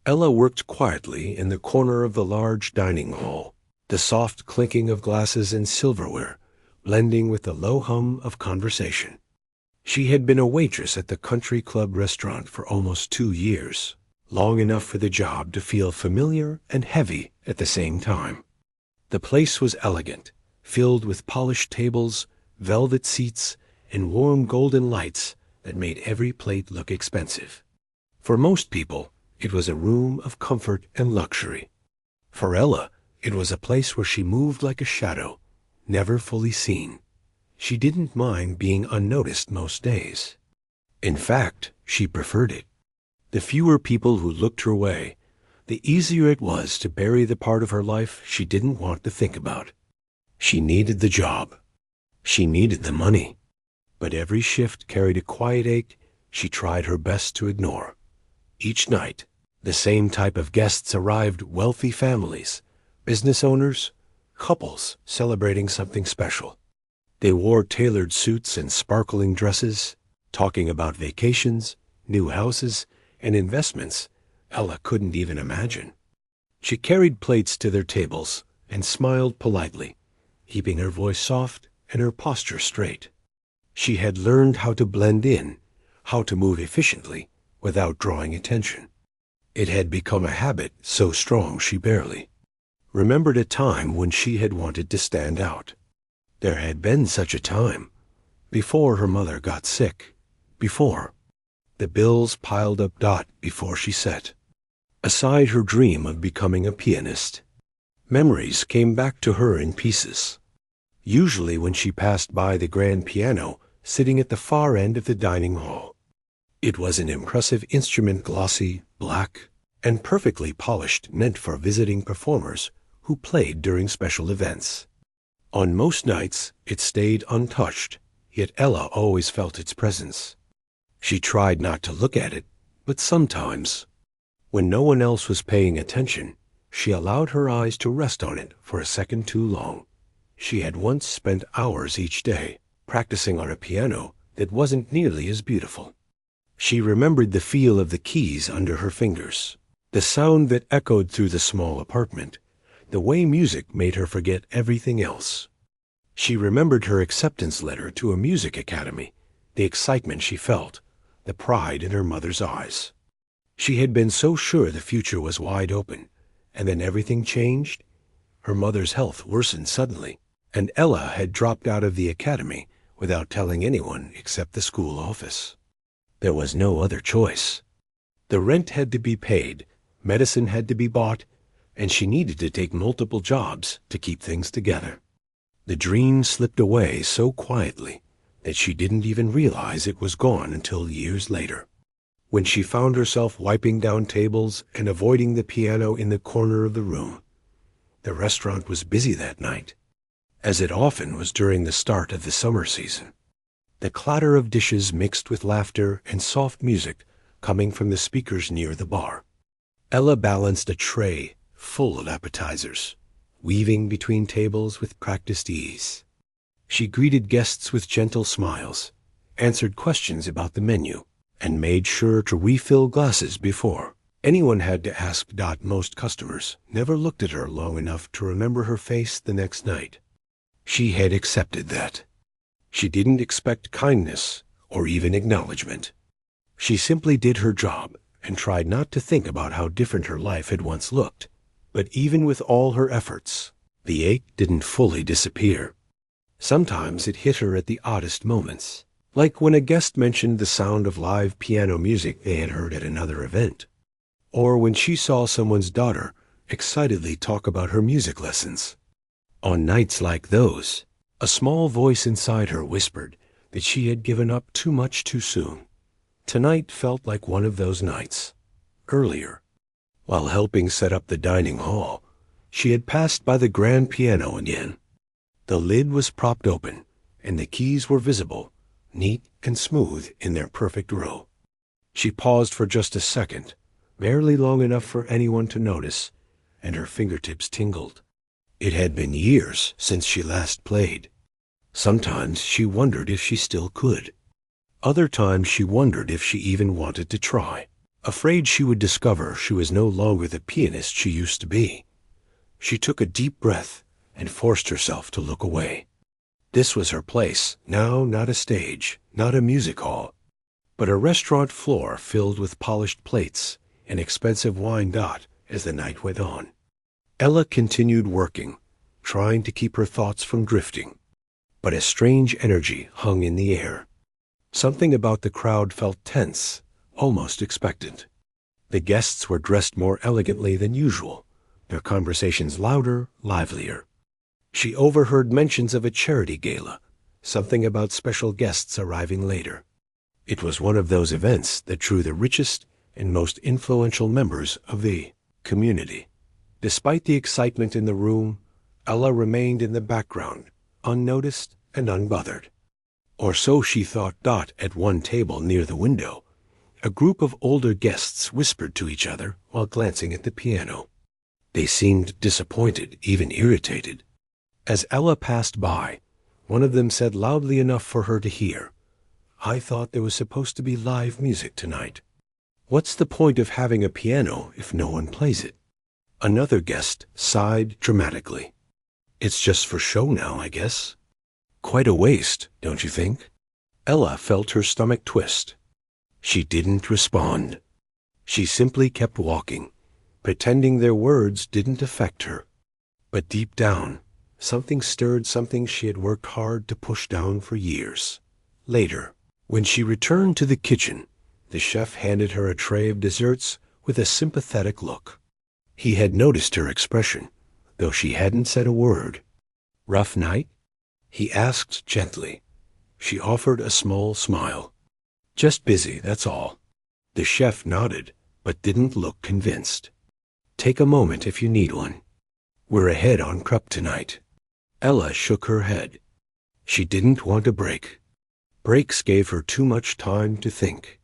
Ella worked quietly in the corner of the large dining hall, the soft clinking of glasses and silverware blending with the low hum of conversation. She had been a waitress at the country club restaurant for almost 2 years, long enough for the job to feel familiar and heavy at the same time. The place was elegant, filled with polished tables, velvet seats, and warm golden lights that made every plate look expensive. For most people, it was a room of comfort and luxury. For Ella, it was a place where she moved like a shadow, never fully seen. She didn't mind being unnoticed most days. In fact, she preferred it. The fewer people who looked her way, the easier it was to bury the part of her life she didn't want to think about. She needed the job. She needed the money. But every shift carried a quiet ache she tried her best to ignore. Each night, the same type of guests arrived: wealthy families, business owners, couples celebrating something special. They wore tailored suits and sparkling dresses, talking about vacations, new houses, and investments Ella couldn't even imagine. She carried plates to their tables and smiled politely, keeping her voice soft and her posture straight. She had learned how to blend in, how to move efficiently without drawing attention. It had become a habit so strong she barely remembered a time when she had wanted to stand out. There had been such a time, before her mother got sick, before the bills piled up before she set aside her dream of becoming a pianist. Memories came back to her in pieces, usually when she passed by the grand piano sitting at the far end of the dining hall. It was an impressive instrument, glossy, black, and perfectly polished, meant for visiting performers who played during special events. On most nights, it stayed untouched, yet Ella always felt its presence. She tried not to look at it, but sometimes, when no one else was paying attention, she allowed her eyes to rest on it for a second too long. She had once spent hours each day practicing on a piano that wasn't nearly as beautiful. She remembered the feel of the keys under her fingers, the sound that echoed through the small apartment, the way music made her forget everything else. She remembered her acceptance letter to a music academy, the excitement she felt, the pride in her mother's eyes. She had been so sure the future was wide open, and then everything changed. Her mother's health worsened suddenly, and Ella had dropped out of the academy without telling anyone except the school office. There was no other choice. The rent had to be paid, medicine had to be bought, and she needed to take multiple jobs to keep things together. The dream slipped away so quietly that she didn't even realize it was gone until years later, when she found herself wiping down tables and avoiding the piano in the corner of the room. The restaurant was busy that night, as it often was during the start of the summer season. The clatter of dishes mixed with laughter and soft music coming from the speakers near the bar. Ella balanced a tray full of appetizers, weaving between tables with practiced ease. She greeted guests with gentle smiles, answered questions about the menu, and made sure to refill glasses before anyone had to ask. Most customers never looked at her long enough to remember her face the next night. She had accepted that. She didn't expect kindness or even acknowledgement. She simply did her job and tried not to think about how different her life had once looked. But even with all her efforts, the ache didn't fully disappear. Sometimes it hit her at the oddest moments, like when a guest mentioned the sound of live piano music they had heard at another event, or when she saw someone's daughter excitedly talk about her music lessons. On nights like those, a small voice inside her whispered that she had given up too much too soon. Tonight felt like one of those nights. Earlier, while helping set up the dining hall, she had passed by the grand piano again. The lid was propped open, and the keys were visible, neat and smooth in their perfect row. She paused for just a second, barely long enough for anyone to notice, and her fingertips tingled. It had been years since she last played. Sometimes she wondered if she still could. Other times she wondered if she even wanted to try. afraid she would discover she was no longer the pianist she used to be. She took a deep breath and forced herself to look away. This was her place, now not a stage, not a music hall, but a restaurant floor filled with polished plates and expensive wine. As the night went on, Ella continued working, trying to keep her thoughts from drifting. But a strange energy hung in the air. Something about the crowd felt tense, almost expectant. The guests were dressed more elegantly than usual, their conversations louder, livelier. She overheard mentions of a charity gala, something about special guests arriving later. It was one of those events that drew the richest and most influential members of the community. Despite the excitement in the room, Ella remained in the background, unnoticed and unbothered. Or so she thought. At one table near the window, a group of older guests whispered to each other while glancing at the piano. They seemed disappointed, even irritated. As Ella passed by, one of them said loudly enough for her to hear, "I thought there was supposed to be live music tonight. What's the point of having a piano if no one plays it?" Another guest sighed dramatically. "It's just for show now, I guess." Quite a waste, don't you think? Ella felt her stomach twist. She didn't respond. She simply kept walking, pretending their words didn't affect her. But deep down, something stirred, something she had worked hard to push down for years. Later, when she returned to the kitchen, the chef handed her a tray of desserts with a sympathetic look. He had noticed her expression, though she hadn't said a word. "Rough night?" he asked gently. She offered a small smile. "Just busy, that's all." The chef nodded, but didn't look convinced. "Take a moment if you need one. We're ahead on crepe tonight." Ella shook her head. She didn't want a break. Breaks gave her too much time to think.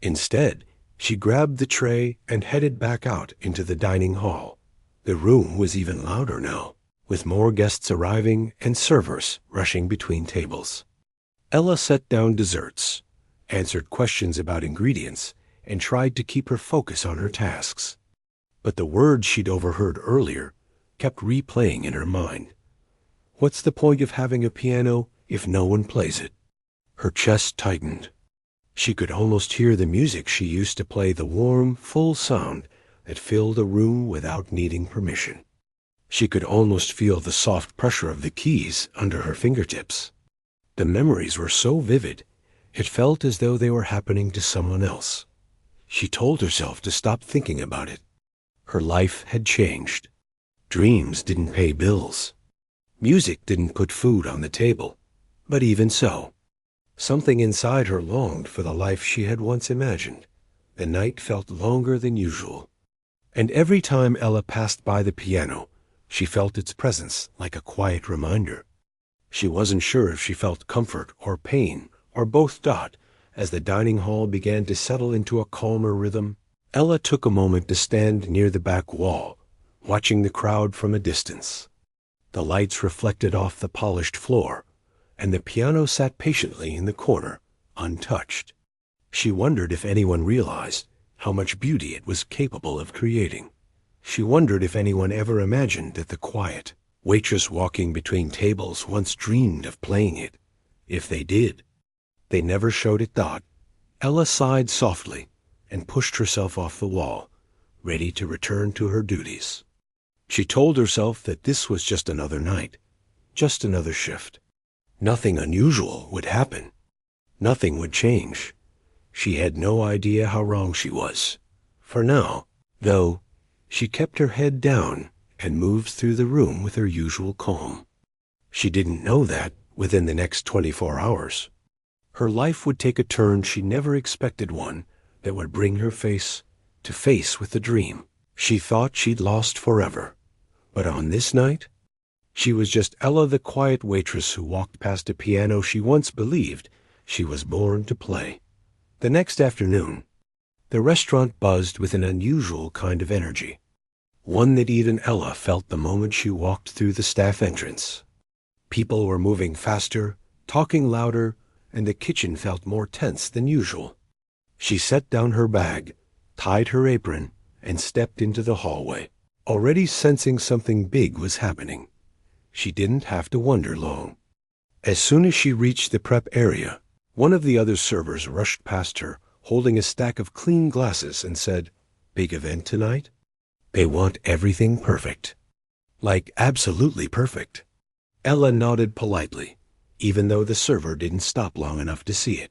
Instead, she grabbed the tray and headed back out into the dining hall. The room was even louder now, with more guests arriving and servers rushing between tables. Ella set down desserts, answered questions about ingredients, and tried to keep her focus on her tasks. But the words she'd overheard earlier kept replaying in her mind. What's the point of having a piano if no one plays it? Her chest tightened. She could almost hear the music she used to play, the warm, full sound that filled a room without needing permission. She could almost feel the soft pressure of the keys under her fingertips. The memories were so vivid, it felt as though they were happening to someone else. She told herself to stop thinking about it. Her life had changed. Dreams didn't pay bills. Music didn't put food on the table. But even so, something inside her longed for the life she had once imagined. The night felt longer than usual. And every time Ella passed by the piano, she felt its presence like a quiet reminder. She wasn't sure if she felt comfort or pain or both. As the dining hall began to settle into a calmer rhythm, Ella took a moment to stand near the back wall, watching the crowd from a distance. The lights reflected off the polished floor, and the piano sat patiently in the corner, untouched. She wondered if anyone realized how much beauty it was capable of creating. She wondered if anyone ever imagined that the quiet waitress walking between tables once dreamed of playing it. If they did, they never showed it. Ella sighed softly and pushed herself off the wall, ready to return to her duties. She told herself that this was just another night, just another shift. Nothing unusual would happen. Nothing would change. She had no idea how wrong she was. For now, though, she kept her head down and moved through the room with her usual calm. She didn't know that within the next 24 hours, her life would take a turn she never expected, one that would bring her face to face with the dream she thought she'd lost forever. But on this night, she was just Ella, the quiet waitress who walked past a piano she once believed she was born to play. The next afternoon, the restaurant buzzed with an unusual kind of energy, one that even Ella felt the moment she walked through the staff entrance. People were moving faster, talking louder, and the kitchen felt more tense than usual. She set down her bag, tied her apron, and stepped into the hallway, already sensing something big was happening. She didn't have to wonder long. As soon as she reached the prep area, one of the other servers rushed past her, holding a stack of clean glasses, and said, "Big event tonight? They want everything perfect." Like absolutely perfect. Ella nodded politely, even though the server didn't stop long enough to see it.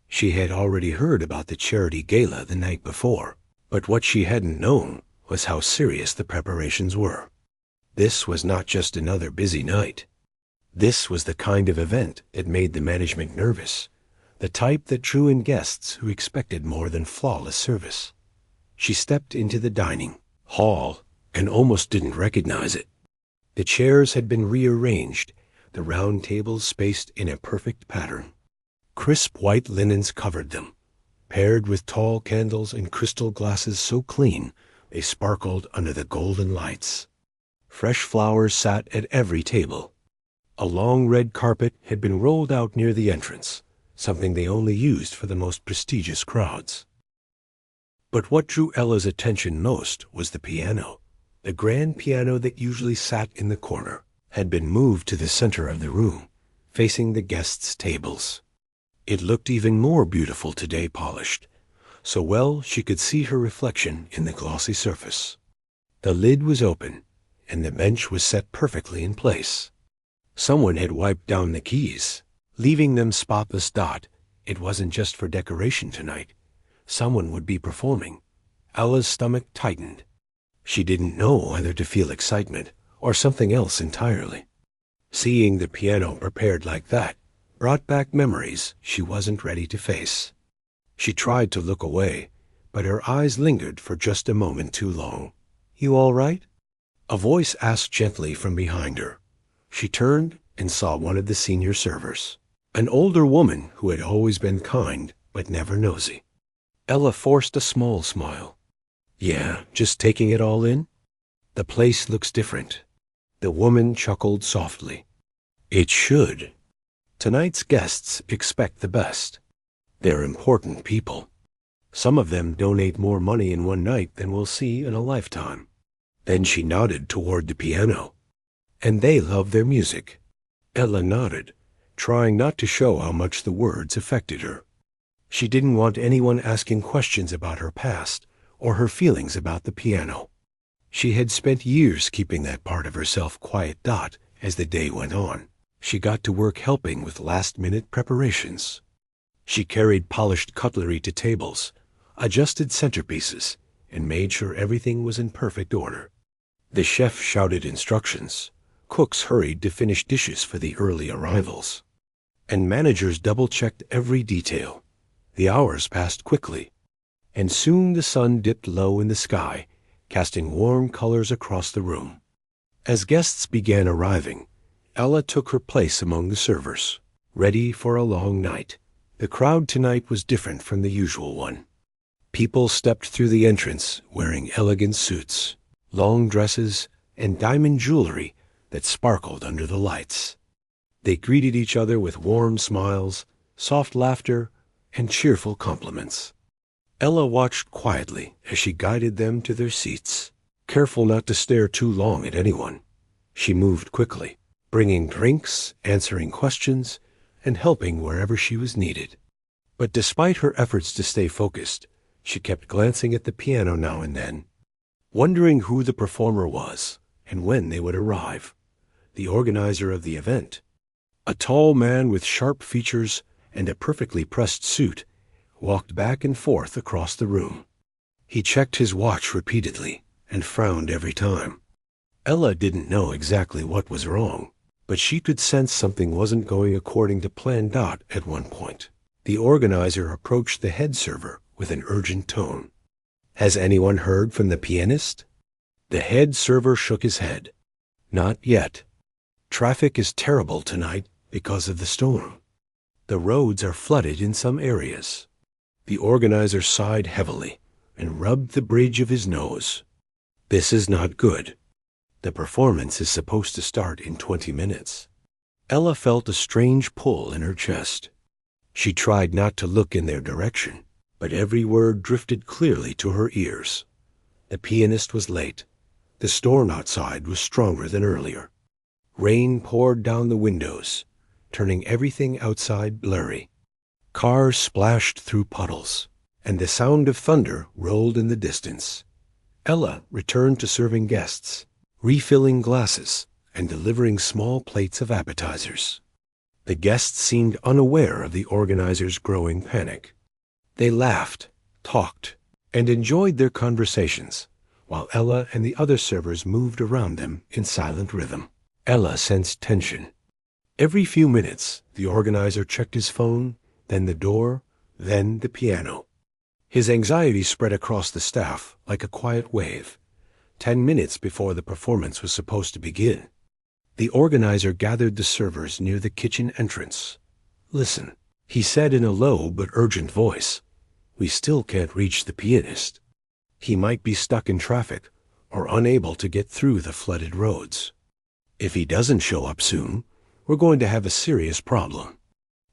She had already heard about the charity gala the night before, but what she hadn't known was how serious the preparations were. This was not just another busy night. This was the kind of event that made the management nervous, the type that drew in guests who expected more than flawless service. She stepped into the dining hall and almost didn't recognize it. The chairs had been rearranged, the round tables spaced in a perfect pattern. Crisp white linens covered them, paired with tall candles and crystal glasses so clean they sparkled under the golden lights. Fresh flowers sat at every table. A long red carpet had been rolled out near the entrance, something they only used for the most prestigious crowds. But what drew Ella's attention most was the piano. The grand piano that usually sat in the corner had been moved to the center of the room, facing the guests' tables. It looked even more beautiful today, polished, so well she could see her reflection in the glossy surface. The lid was open, and the bench was set perfectly in place. Someone had wiped down the keys, leaving them spotless. It wasn't just for decoration tonight. Someone would be performing. Ella's stomach tightened. She didn't know whether to feel excitement or something else entirely. Seeing the piano prepared like that brought back memories she wasn't ready to face. She tried to look away, but her eyes lingered for just a moment too long. "You all right?" A voice asked gently from behind her. She turned and saw one of the senior servers, an older woman who had always been kind but never nosy. Ella forced a small smile. "Yeah, just taking it all in? The place looks different." The woman chuckled softly. "It should. Tonight's guests expect the best. They're important people. Some of them donate more money in one night than we'll see in a lifetime." Then she nodded toward the piano. "And they love their music." Ella nodded, trying not to show how much the words affected her. She didn't want anyone asking questions about her past or her feelings about the piano. She had spent years keeping that part of herself quiet. As the day went on, she got to work helping with last-minute preparations. She carried polished cutlery to tables, adjusted centerpieces, and made sure everything was in perfect order. The chef shouted instructions. Cooks hurried to finish dishes for the early arrivals. And managers double-checked every detail. The hours passed quickly, and soon the sun dipped low in the sky, casting warm colors across the room. As guests began arriving, Ella took her place among the servers, ready for a long night. The crowd tonight was different from the usual one. People stepped through the entrance wearing elegant suits, long dresses, and diamond jewelry that sparkled under the lights. They greeted each other with warm smiles, soft laughter, and cheerful compliments. Ella watched quietly as she guided them to their seats, careful not to stare too long at anyone. She moved quickly, bringing drinks, answering questions, and helping wherever she was needed. But despite her efforts to stay focused, she kept glancing at the piano now and then, wondering who the performer was and when they would arrive. The organizer of the event, a tall man with sharp features and a perfectly pressed suit, walked back and forth across the room. He checked his watch repeatedly and frowned every time. Ella didn't know exactly what was wrong, but she could sense something wasn't going according to plan. At one point, the organizer approached the head server with an urgent tone. "Has anyone heard from the pianist?" The head server shook his head. "Not yet. Traffic is terrible tonight because of the storm. The roads are flooded in some areas." The organizer sighed heavily and rubbed the bridge of his nose. "This is not good. The performance is supposed to start in 20 minutes. Ella felt a strange pull in her chest. She tried not to look in their direction, but every word drifted clearly to her ears. The pianist was late. The storm outside was stronger than earlier. Rain poured down the windows, turning everything outside blurry. Cars splashed through puddles, and the sound of thunder rolled in the distance. Ella returned to serving guests, refilling glasses and delivering small plates of appetizers. The guests seemed unaware of the organizer's growing panic. They laughed, talked, and enjoyed their conversations, while Ella and the other servers moved around them in silent rhythm. Ella sensed tension. Every few minutes, the organizer checked his phone, then the door, then the piano. His anxiety spread across the staff like a quiet wave. 10 minutes before the performance was supposed to begin, the organizer gathered the servers near the kitchen entrance. "Listen," he said in a low but urgent voice. "We still can't reach the pianist. He might be stuck in traffic or unable to get through the flooded roads. If he doesn't show up soon, we're going to have a serious problem."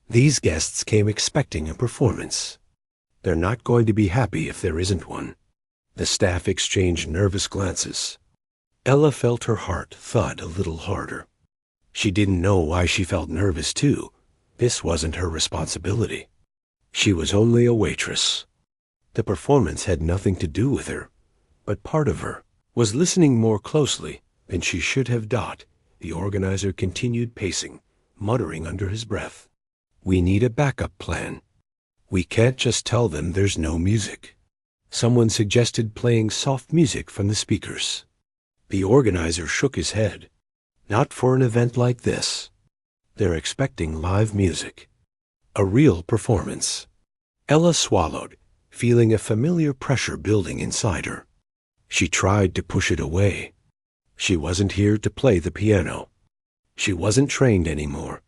These guests came expecting a performance. They're not going to be happy if there isn't one. The staff exchanged nervous glances. Ella felt her heart thud a little harder. She didn't know why she felt nervous too. This wasn't her responsibility. She was only a waitress. The performance had nothing to do with her, but part of her was listening more closely than she should have. The organizer continued pacing, muttering under his breath. "We need a backup plan. We can't just tell them there's no music." Someone suggested playing soft music from the speakers. The organizer shook his head. "Not for an event like this. They're expecting live music. A real performance." Ella swallowed, feeling a familiar pressure building inside her. She tried to push it away. She wasn't here to play the piano. She wasn't trained anymore.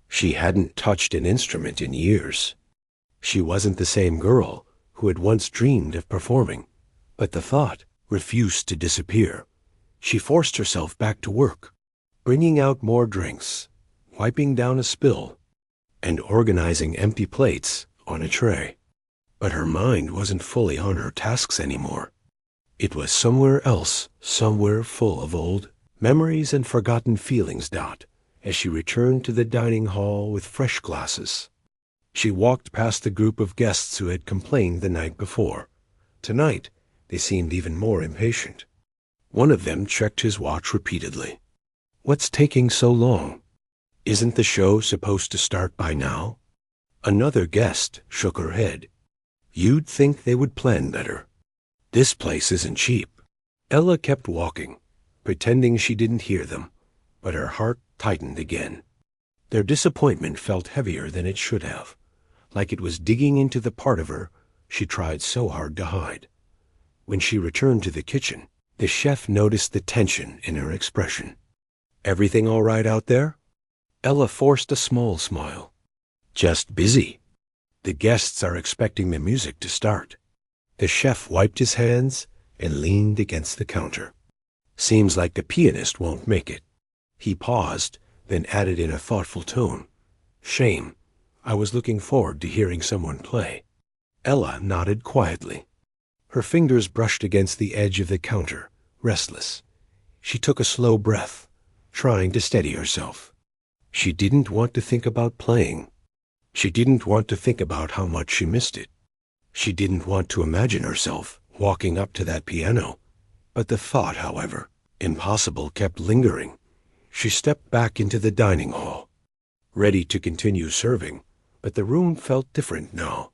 She hadn't touched an instrument in years. She wasn't the same girl who had once dreamed of performing, but the thought refused to disappear. She forced herself back to work, bringing out more drinks, wiping down a spill, and organizing empty plates on a tray. But her mind wasn't fully on her tasks anymore. It was somewhere else, somewhere full of old memories and forgotten feelings. As she returned to the dining hall with fresh glasses, she walked past the group of guests who had complained the night before. Tonight, they seemed even more impatient. One of them checked his watch repeatedly. "What's taking so long? Isn't the show supposed to start by now?" Another guest shook her head. "You'd think they would plan better. This place isn't cheap." Ella kept walking, pretending she didn't hear them, but her heart tightened again. Their disappointment felt heavier than it should have, like it was digging into the part of her she tried so hard to hide. When she returned to the kitchen, the chef noticed the tension in her expression. "Everything all right out there?" Ella forced a small smile. "Just busy. The guests are expecting the music to start." The chef wiped his hands and leaned against the counter. "Seems like the pianist won't make it." He paused, then added in a thoughtful tone, "Shame. I was looking forward to hearing someone play." Ella nodded quietly. Her fingers brushed against the edge of the counter, restless. She took a slow breath, trying to steady herself. She didn't want to think about playing. She didn't want to think about how much she missed it. She didn't want to imagine herself walking up to that piano. But the thought, however, impossible, kept lingering. She stepped back into the dining hall, ready to continue serving, but the room felt different now.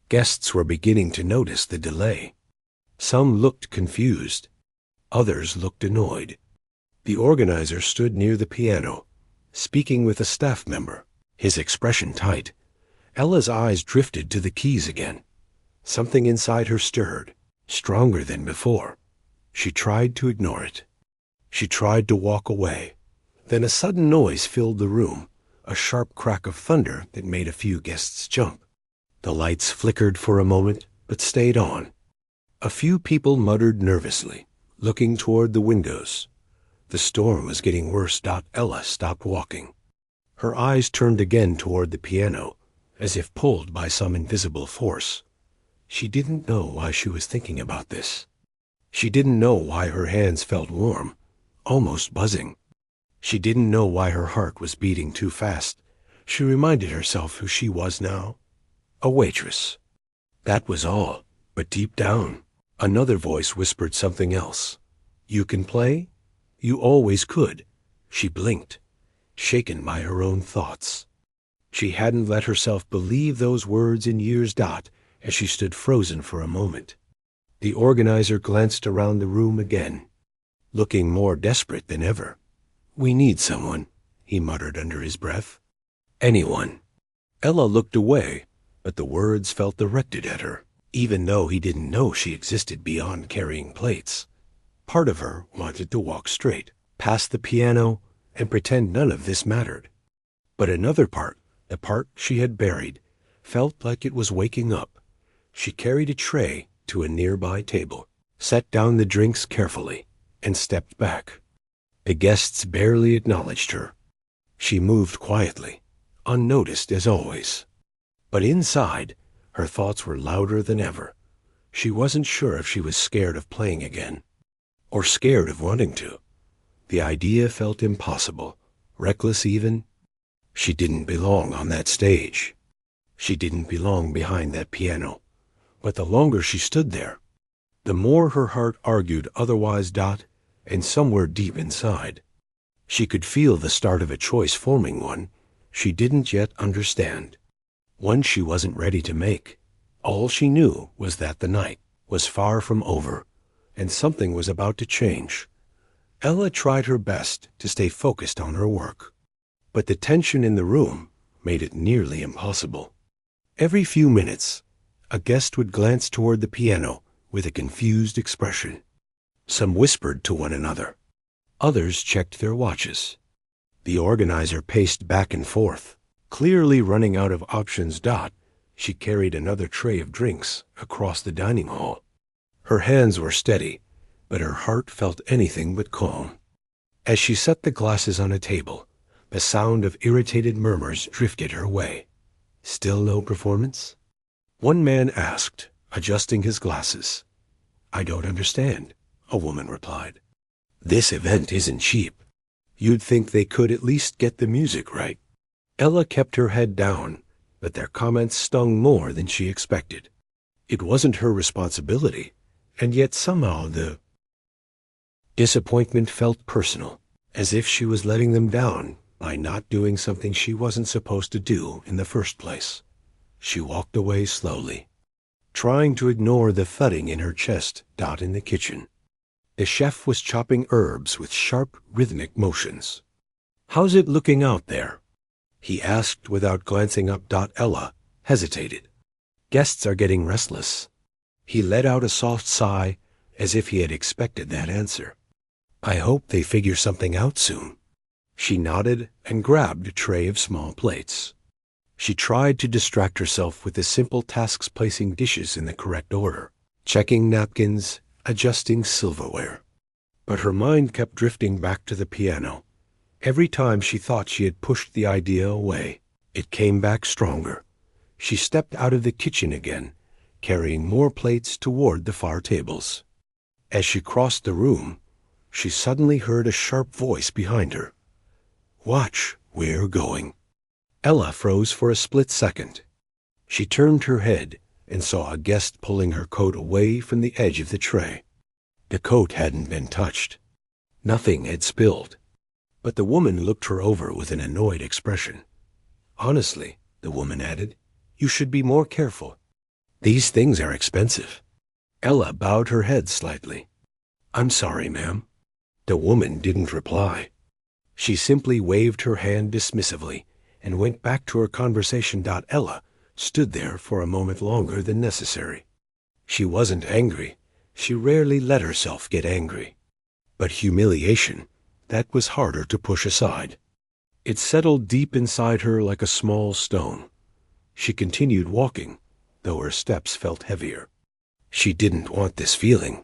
Guests were beginning to notice the delay. Some looked confused. Others looked annoyed. The organizer stood near the piano, speaking with a staff member, his expression tight. Ella's eyes drifted to the keys again. Something inside her stirred, stronger than before. She tried to ignore it. She tried to walk away. Then a sudden noise filled the room, a sharp crack of thunder that made a few guests jump. The lights flickered for a moment, but stayed on. A few people muttered nervously, looking toward the windows. The storm was getting worse. Ella stopped walking. Her eyes turned again toward the piano, as if pulled by some invisible force. She didn't know why she was thinking about this. She didn't know why her hands felt warm, almost buzzing. She didn't know why her heart was beating too fast. She reminded herself who she was now. A waitress. That was all. But deep down, another voice whispered something else. You can play? You always could. She blinked, shaken by her own thoughts. She hadn't let herself believe those words in years. As she stood frozen for a moment. The organizer glanced around the room again, looking more desperate than ever. We need someone, he muttered under his breath. Anyone. Ella looked away, but the words felt directed at her, even though he didn't know she existed beyond carrying plates. Part of her wanted to walk straight, past the piano, and pretend none of this mattered. But another part, the part she had buried, felt like it was waking up. She carried a tray to a nearby table, set down the drinks carefully, and stepped back. The guests barely acknowledged her. She moved quietly, unnoticed as always. But inside, her thoughts were louder than ever. She wasn't sure if she was scared of playing again, or scared of wanting to. The idea felt impossible, reckless even. She didn't belong on that stage. She didn't belong behind that piano. But the longer she stood there, the more her heart argued otherwise. And somewhere deep inside, she could feel the start of a choice forming, one she didn't yet understand, one she wasn't ready to make. All she knew was that the night was far from over, and something was about to change. Ella tried her best to stay focused on her work, but the tension in the room made it nearly impossible. Every few minutes, a guest would glance toward the piano with a confused expression. Some whispered to one another. Others checked their watches. The organizer paced back and forth, clearly running out of options. She carried another tray of drinks across the dining hall. Her hands were steady, but her heart felt anything but calm. As she set the glasses on a table, the sound of irritated murmurs drifted her way. Still no performance? One man asked, adjusting his glasses. I don't understand, a woman replied. This event isn't cheap. You'd think they could at least get the music right. Ella kept her head down, but their comments stung more than she expected. It wasn't her responsibility, and yet somehow the disappointment felt personal, as if she was letting them down by not doing something she wasn't supposed to do in the first place. She walked away slowly, trying to ignore the thudding in her chest. In the kitchen, the chef was chopping herbs with sharp, rhythmic motions. How's it looking out there? He asked without glancing up. Ella hesitated. Guests are getting restless. He let out a soft sigh, as if he had expected that answer. I hope they figure something out soon. She nodded and grabbed a tray of small plates. She tried to distract herself with the simple tasks, placing dishes in the correct order, checking napkins, adjusting silverware. But her mind kept drifting back to the piano. Every time she thought she had pushed the idea away, it came back stronger. She stepped out of the kitchen again, carrying more plates toward the far tables. As she crossed the room, she suddenly heard a sharp voice behind her. Watch, we're going. Ella froze for a split second. She turned her head and saw a guest pulling her coat away from the edge of the tray. The coat hadn't been touched. Nothing had spilled. But the woman looked her over with an annoyed expression. Honestly, the woman added, you should be more careful. These things are expensive. Ella bowed her head slightly. I'm sorry, ma'am. The woman didn't reply. She simply waved her hand dismissively and went back to her conversation. Ella stood there for a moment longer than necessary. She wasn't angry. She rarely let herself get angry. But humiliation, that was harder to push aside. It settled deep inside her like a small stone. She continued walking, though her steps felt heavier. She didn't want this feeling.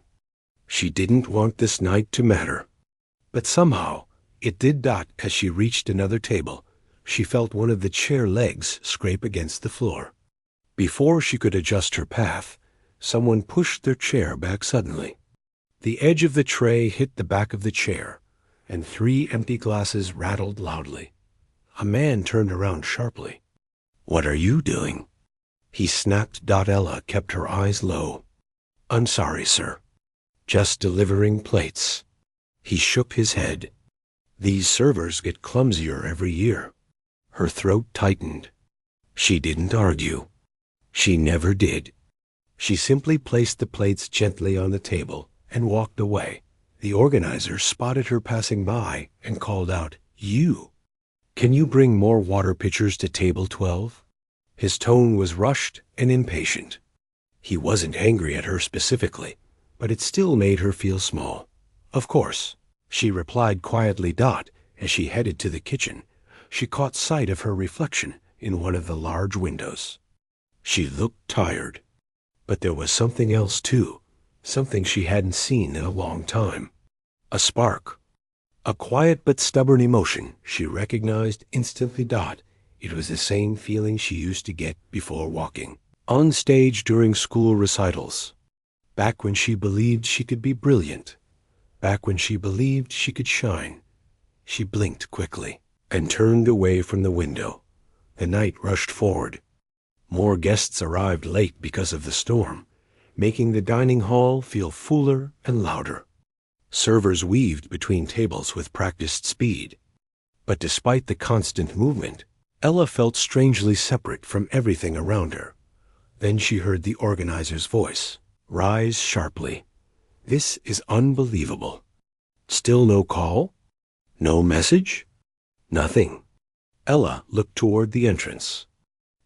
She didn't want this night to matter. But somehow, it did. As she reached another table, she felt one of the chair legs scrape against the floor. Before she could adjust her path, Someone pushed their chair back suddenly. The edge of the tray hit the back of the chair, and 3 empty glasses rattled loudly. A man turned around sharply. "What are you doing?" he snapped. Ella kept her eyes low. "I'm sorry, sir. Just delivering plates." He shook his head. "These servers get clumsier every year." Her throat tightened. She didn't argue. She never did. She simply placed the plates gently on the table and walked away. The organizer spotted her passing by and called out, "You! Can you bring more water pitchers to table 12? His tone was rushed and impatient. He wasn't angry at her specifically, but it still made her feel small. "Of course," she replied quietly. As she headed to the kitchen, she caught sight of her reflection in one of the large windows. She looked tired, but there was something else too, something she hadn't seen in a long time. A spark. A quiet but stubborn emotion she recognized instantly. It was the same feeling she used to get before walking on stage during school recitals. Back when she believed she could be brilliant. Back when she believed she could shine. She blinked quickly and turned away from the window. The night rushed forward. More guests arrived late because of the storm, making the dining hall feel fuller and louder. Servers weaved between tables with practiced speed. But despite the constant movement, Ella felt strangely separate from everything around her. Then she heard the organizer's voice rise sharply. "This is unbelievable. Still no call? No message? Nothing." Ella looked toward the entrance.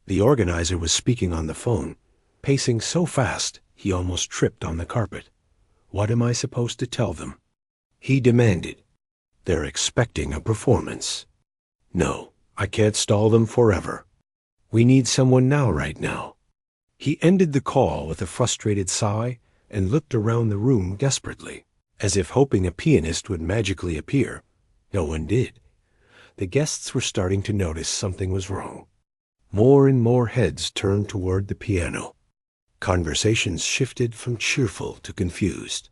The organizer was speaking on the phone, pacing so fast he almost tripped on the carpet. "What am I supposed to tell them?" he demanded. "They're expecting a performance. No, I can't stall them forever. We need someone now, right now." He ended the call with a frustrated sigh and looked around the room desperately, as if hoping a pianist would magically appear. No one did. The guests were starting to notice something was wrong. More and more heads turned toward the piano. Conversations shifted from cheerful to confused.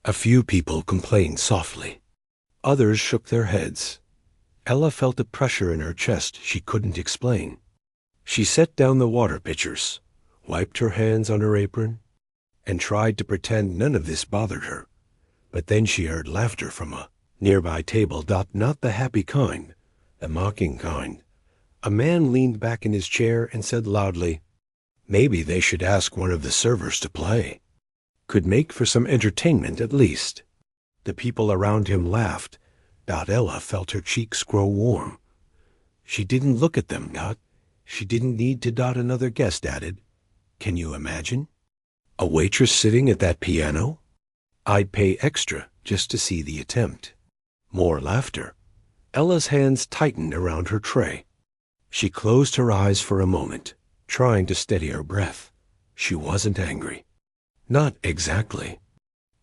A few people complained softly. Others shook their heads. Ella felt a pressure in her chest she couldn't explain. She set down the water pitchers, wiped her hands on her apron, and tried to pretend none of this bothered her. But then she heard laughter from a nearby table. Not the happy kind, the mocking kind. A man leaned back in his chair and said loudly, "Maybe they should ask one of the servers to play. Could make for some entertainment at least." The people around him laughed. Ella felt her cheeks grow warm. She didn't look at them. She didn't need to. Another guest added, "Can you imagine? A waitress sitting at that piano? I'd pay extra just to see the attempt." More laughter. Ella's hands tightened around her tray. She closed her eyes for a moment, trying to steady her breath. She wasn't angry. Not exactly.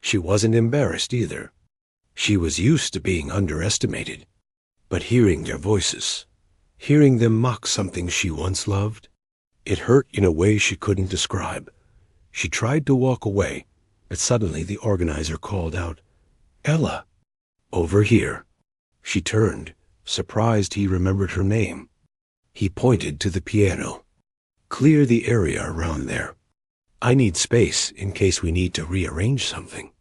She wasn't embarrassed either. She was used to being underestimated. But hearing their voices, hearing them mock something she once loved, it hurt in a way she couldn't describe. She tried to walk away, but suddenly the organizer called out, "Ella, over here." She turned, surprised he remembered her name. He pointed to the piano. "Clear the area around there. I need space in case we need to rearrange something."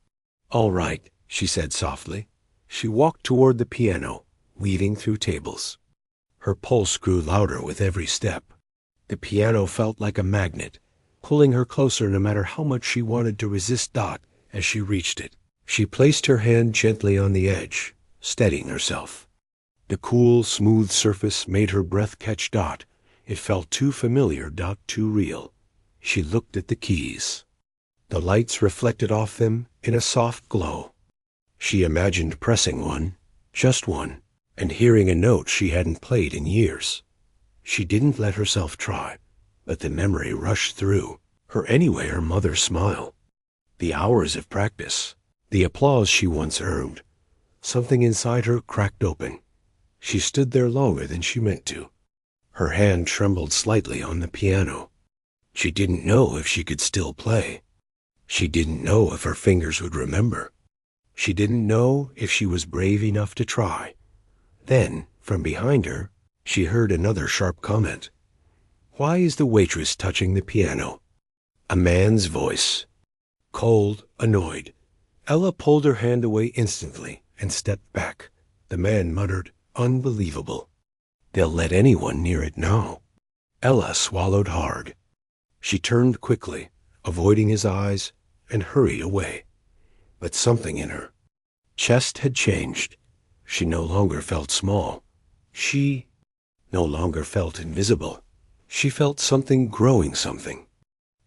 "All right," she said softly. She walked toward the piano, weaving through tables. Her pulse grew louder with every step. The piano felt like a magnet, pulling her closer no matter how much she wanted to resist. As she reached it, she placed her hand gently on the edge, steadying herself. The cool, smooth surface made her breath catch. It felt too familiar. Too real. She looked at the keys. The lights reflected off them in a soft glow. She imagined pressing one, just one, and hearing a note she hadn't played in years. She didn't let herself try, but the memory rushed through her anyway. Her mother's smile, the hours of practice, the applause she once earned. Something inside her cracked open. She stood there longer than she meant to. Her hand trembled slightly on the piano. She didn't know if she could still play. She didn't know if her fingers would remember. She didn't know if she was brave enough to try. Then, from behind her, she heard another sharp comment. "Why is the waitress touching the piano?" A man's voice. Cold, annoyed. Ella pulled her hand away instantly and stepped back. The man muttered, "Unbelievable. They'll let anyone near it now." Ella swallowed hard. She turned quickly, avoiding his eyes, and hurried away. But something in her chest had changed. She no longer felt small. She no longer felt invisible. She felt something growing something.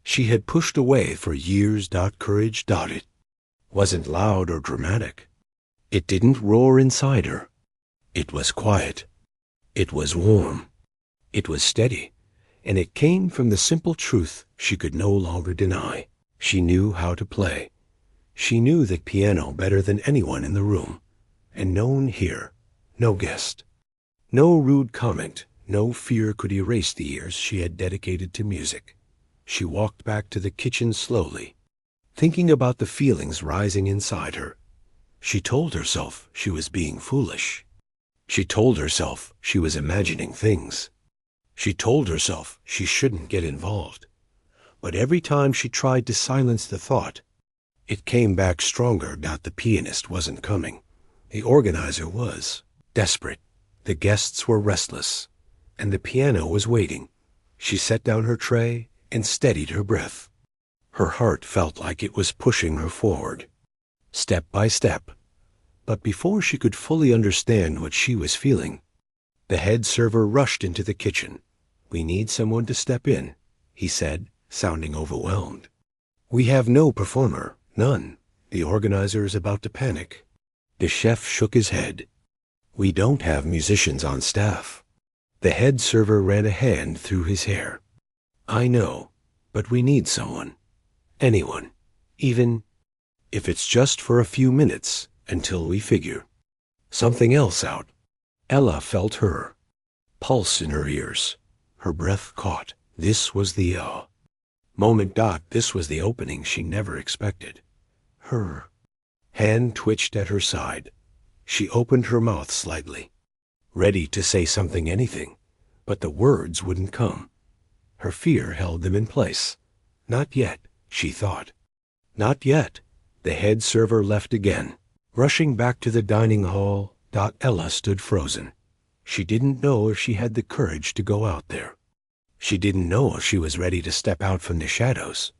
She had pushed away for years. Courage. It wasn't loud or dramatic. It didn't roar inside her. It was quiet. It was warm. It was steady. And it came from the simple truth she could no longer deny. She knew how to play. She knew the piano better than anyone in the room. And no one here, no guest. No rude comment, no fear could erase the years she had dedicated to music. She walked back to the kitchen slowly, thinking about the feelings rising inside her. She told herself she was being foolish. She told herself she was imagining things. She told herself she shouldn't get involved. But every time she tried to silence the thought, it came back stronger. The pianist wasn't coming. The organizer was desperate. The guests were restless. And the piano was waiting. She set down her tray and steadied her breath. Her heart felt like it was pushing her forward, step by step. But before she could fully understand what she was feeling, the head server rushed into the kitchen. "We need someone to step in," he said, sounding overwhelmed. "We have no performer, none. The organizer is about to panic." The chef shook his head. "We don't have musicians on staff." The head server ran a hand through his hair. "I know, but we need someone. Anyone. Even if it's just for a few minutes until we figure something else out." Ella felt her pulse in her ears. Her breath caught. This was the moment. This was the opening she never expected. Her hand twitched at her side. She opened her mouth slightly, ready to say something, anything, but the words wouldn't come. Her fear held them in place. Not yet, she thought. Not yet. The head server left again, rushing back to the dining hall. Ella stood frozen. She didn't know if she had the courage to go out there. She didn't know if she was ready to step out from the shadows.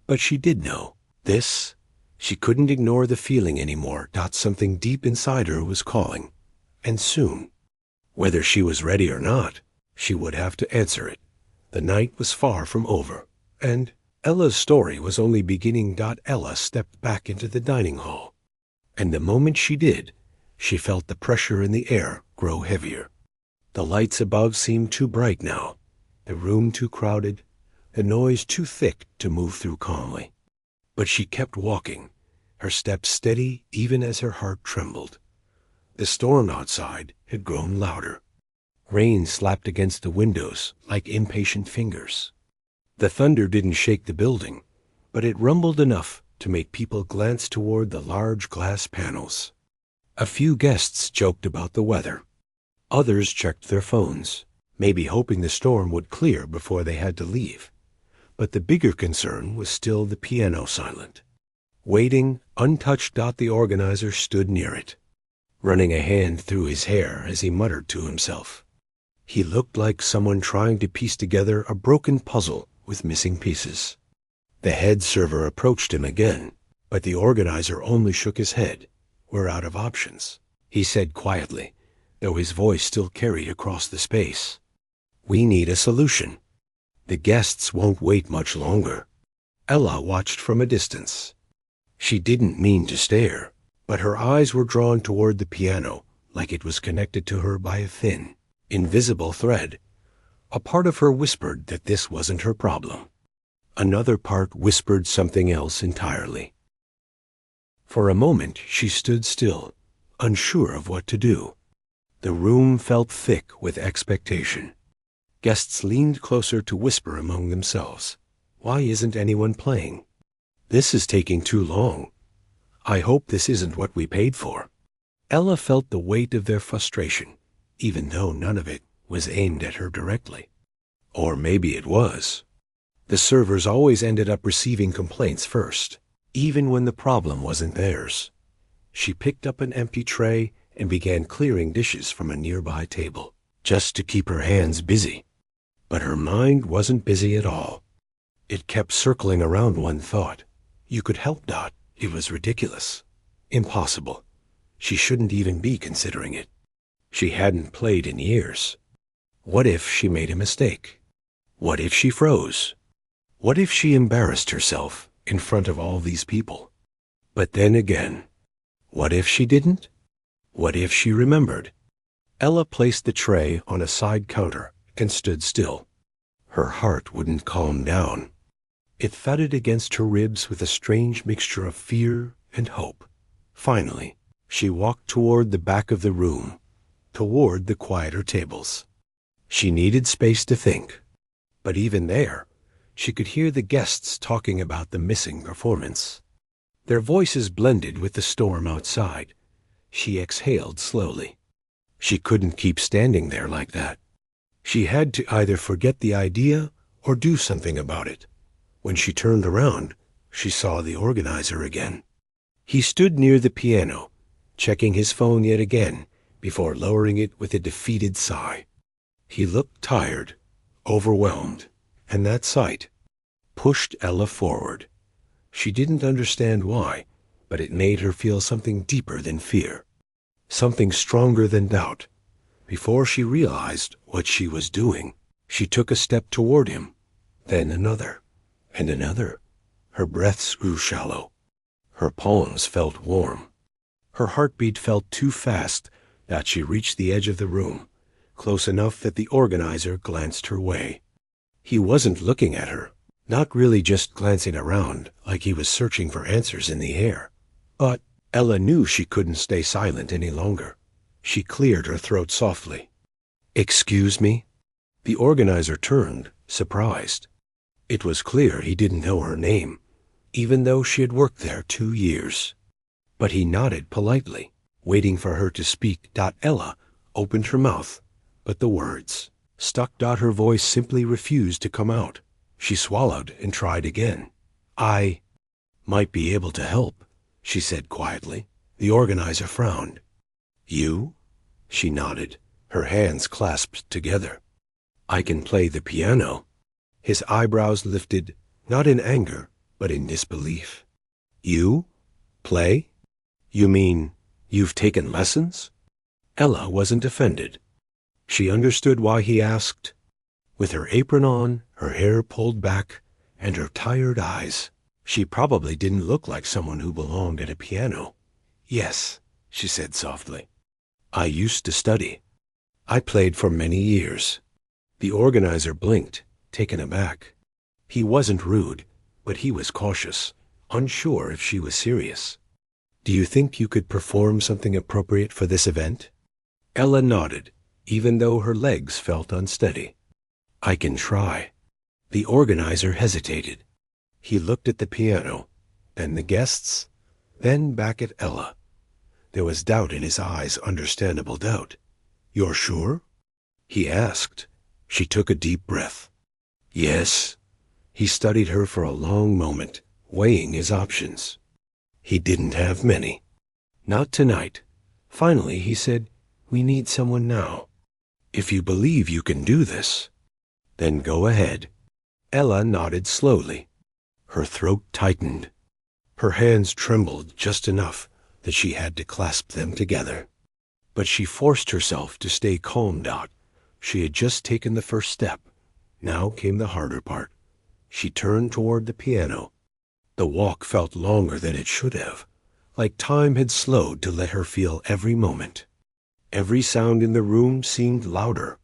But she did know this. She couldn't ignore the feeling anymore. Something deep inside her was calling. And soon, whether she was ready or not, she would have to answer it. The night was far from over, and Ella's story was only beginning. Ella stepped back into the dining hall. And the moment she did, she felt the pressure in the air grow heavier. The lights above seemed too bright now, the room too crowded, the noise too thick to move through calmly. But she kept walking, her steps steady even as her heart trembled. The storm outside had grown louder. Rain slapped against the windows like impatient fingers. The thunder didn't shake the building, but it rumbled enough to make people glance toward the large glass panels. A few guests joked about the weather. Others checked their phones, maybe hoping the storm would clear before they had to leave. But the bigger concern was still the piano silent, waiting, untouched. The organizer stood near it, running a hand through his hair as he muttered to himself. He looked like someone trying to piece together a broken puzzle with missing pieces. The head server approached him again, but the organizer only shook his head. "We're out of options," he said quietly, though his voice still carried across the space. "We need a solution. The guests won't wait much longer." Ella watched from a distance. She didn't mean to stare, but her eyes were drawn toward the piano like it was connected to her by a thin, invisible thread. A part of her whispered that this wasn't her problem. Another part whispered something else entirely. For a moment she stood still, unsure of what to do. The room felt thick with expectation. Guests leaned closer to whisper among themselves. "Why isn't anyone playing?" This is taking too long. I hope this isn't what we paid for. Ella felt the weight of their frustration, even though none of it was aimed at her directly. Or maybe it was. The servers always ended up receiving complaints first, even when the problem wasn't theirs. She picked up an empty tray and began clearing dishes from a nearby table, just to keep her hands busy. But her mind wasn't busy at all. It kept circling around one thought. You could help Dot. It was ridiculous. Impossible. She shouldn't even be considering it. She hadn't played in years. What if she made a mistake? What if she froze? What if she embarrassed herself in front of all these people? But then again, what if she didn't? What if she remembered? Ella placed the tray on a side counter and stood still. Her heart wouldn't calm down. It thudded against her ribs with a strange mixture of fear and hope. Finally, she walked toward the back of the room, toward the quieter tables. She needed space to think. But even there, she could hear the guests talking about the missing performance. Their voices blended with the storm outside. She exhaled slowly. She couldn't keep standing there like that. She had to either forget the idea or do something about it. When she turned around, she saw the organizer again. He stood near the piano, checking his phone yet again before lowering it with a defeated sigh. He looked tired, overwhelmed, and that sight pushed Ella forward. She didn't understand why, but it made her feel something deeper than fear, something stronger than doubt. Before she realized what she was doing, she took a step toward him, then another, and another. Her breaths grew shallow. Her palms felt warm. Her heartbeat felt too fast that she reached the edge of the room, close enough that the organizer glanced her way. He wasn't looking at her, not really just glancing around like he was searching for answers in the air. But Ella knew she couldn't stay silent any longer. She cleared her throat softly. "Excuse me?" The organizer turned, surprised. It was clear he didn't know her name, even though she had worked there 2 years. But he nodded politely, waiting for her to speak. Ella opened her mouth, but the words stuck. Her voice simply refused to come out. She swallowed and tried again. "I might be able to help," she said quietly. The organizer frowned. "You?" She nodded, her hands clasped together. "I can play the piano." His eyebrows lifted, not in anger, but in disbelief. "You? Play? You mean you've taken lessons?" Ella wasn't offended. She understood why he asked. With her apron on, her hair pulled back, and her tired eyes, she probably didn't look like someone who belonged at a piano. "Yes," she said softly. "I used to study. I played for many years." The organizer blinked, taken aback. He wasn't rude, but he was cautious, unsure if she was serious. "Do you think you could perform something appropriate for this event?" Ella nodded, even though her legs felt unsteady. "I can try." The organizer hesitated. He looked at the piano, then the guests, then back at Ella. There was doubt in his eyes, understandable doubt. "You're sure?" he asked. She took a deep breath. "Yes." He studied her for a long moment, weighing his options. He didn't have many. "Not tonight." Finally, he said, "We need someone now. If you believe you can do this, then go ahead." Ella nodded slowly. Her throat tightened. Her hands trembled just enough that she had to clasp them together. But she forced herself to stay calmed out. She had just taken the first step. Now came the harder part. She turned toward the piano. The walk felt longer than it should have, like time had slowed to let her feel every moment. Every sound in the room seemed louder.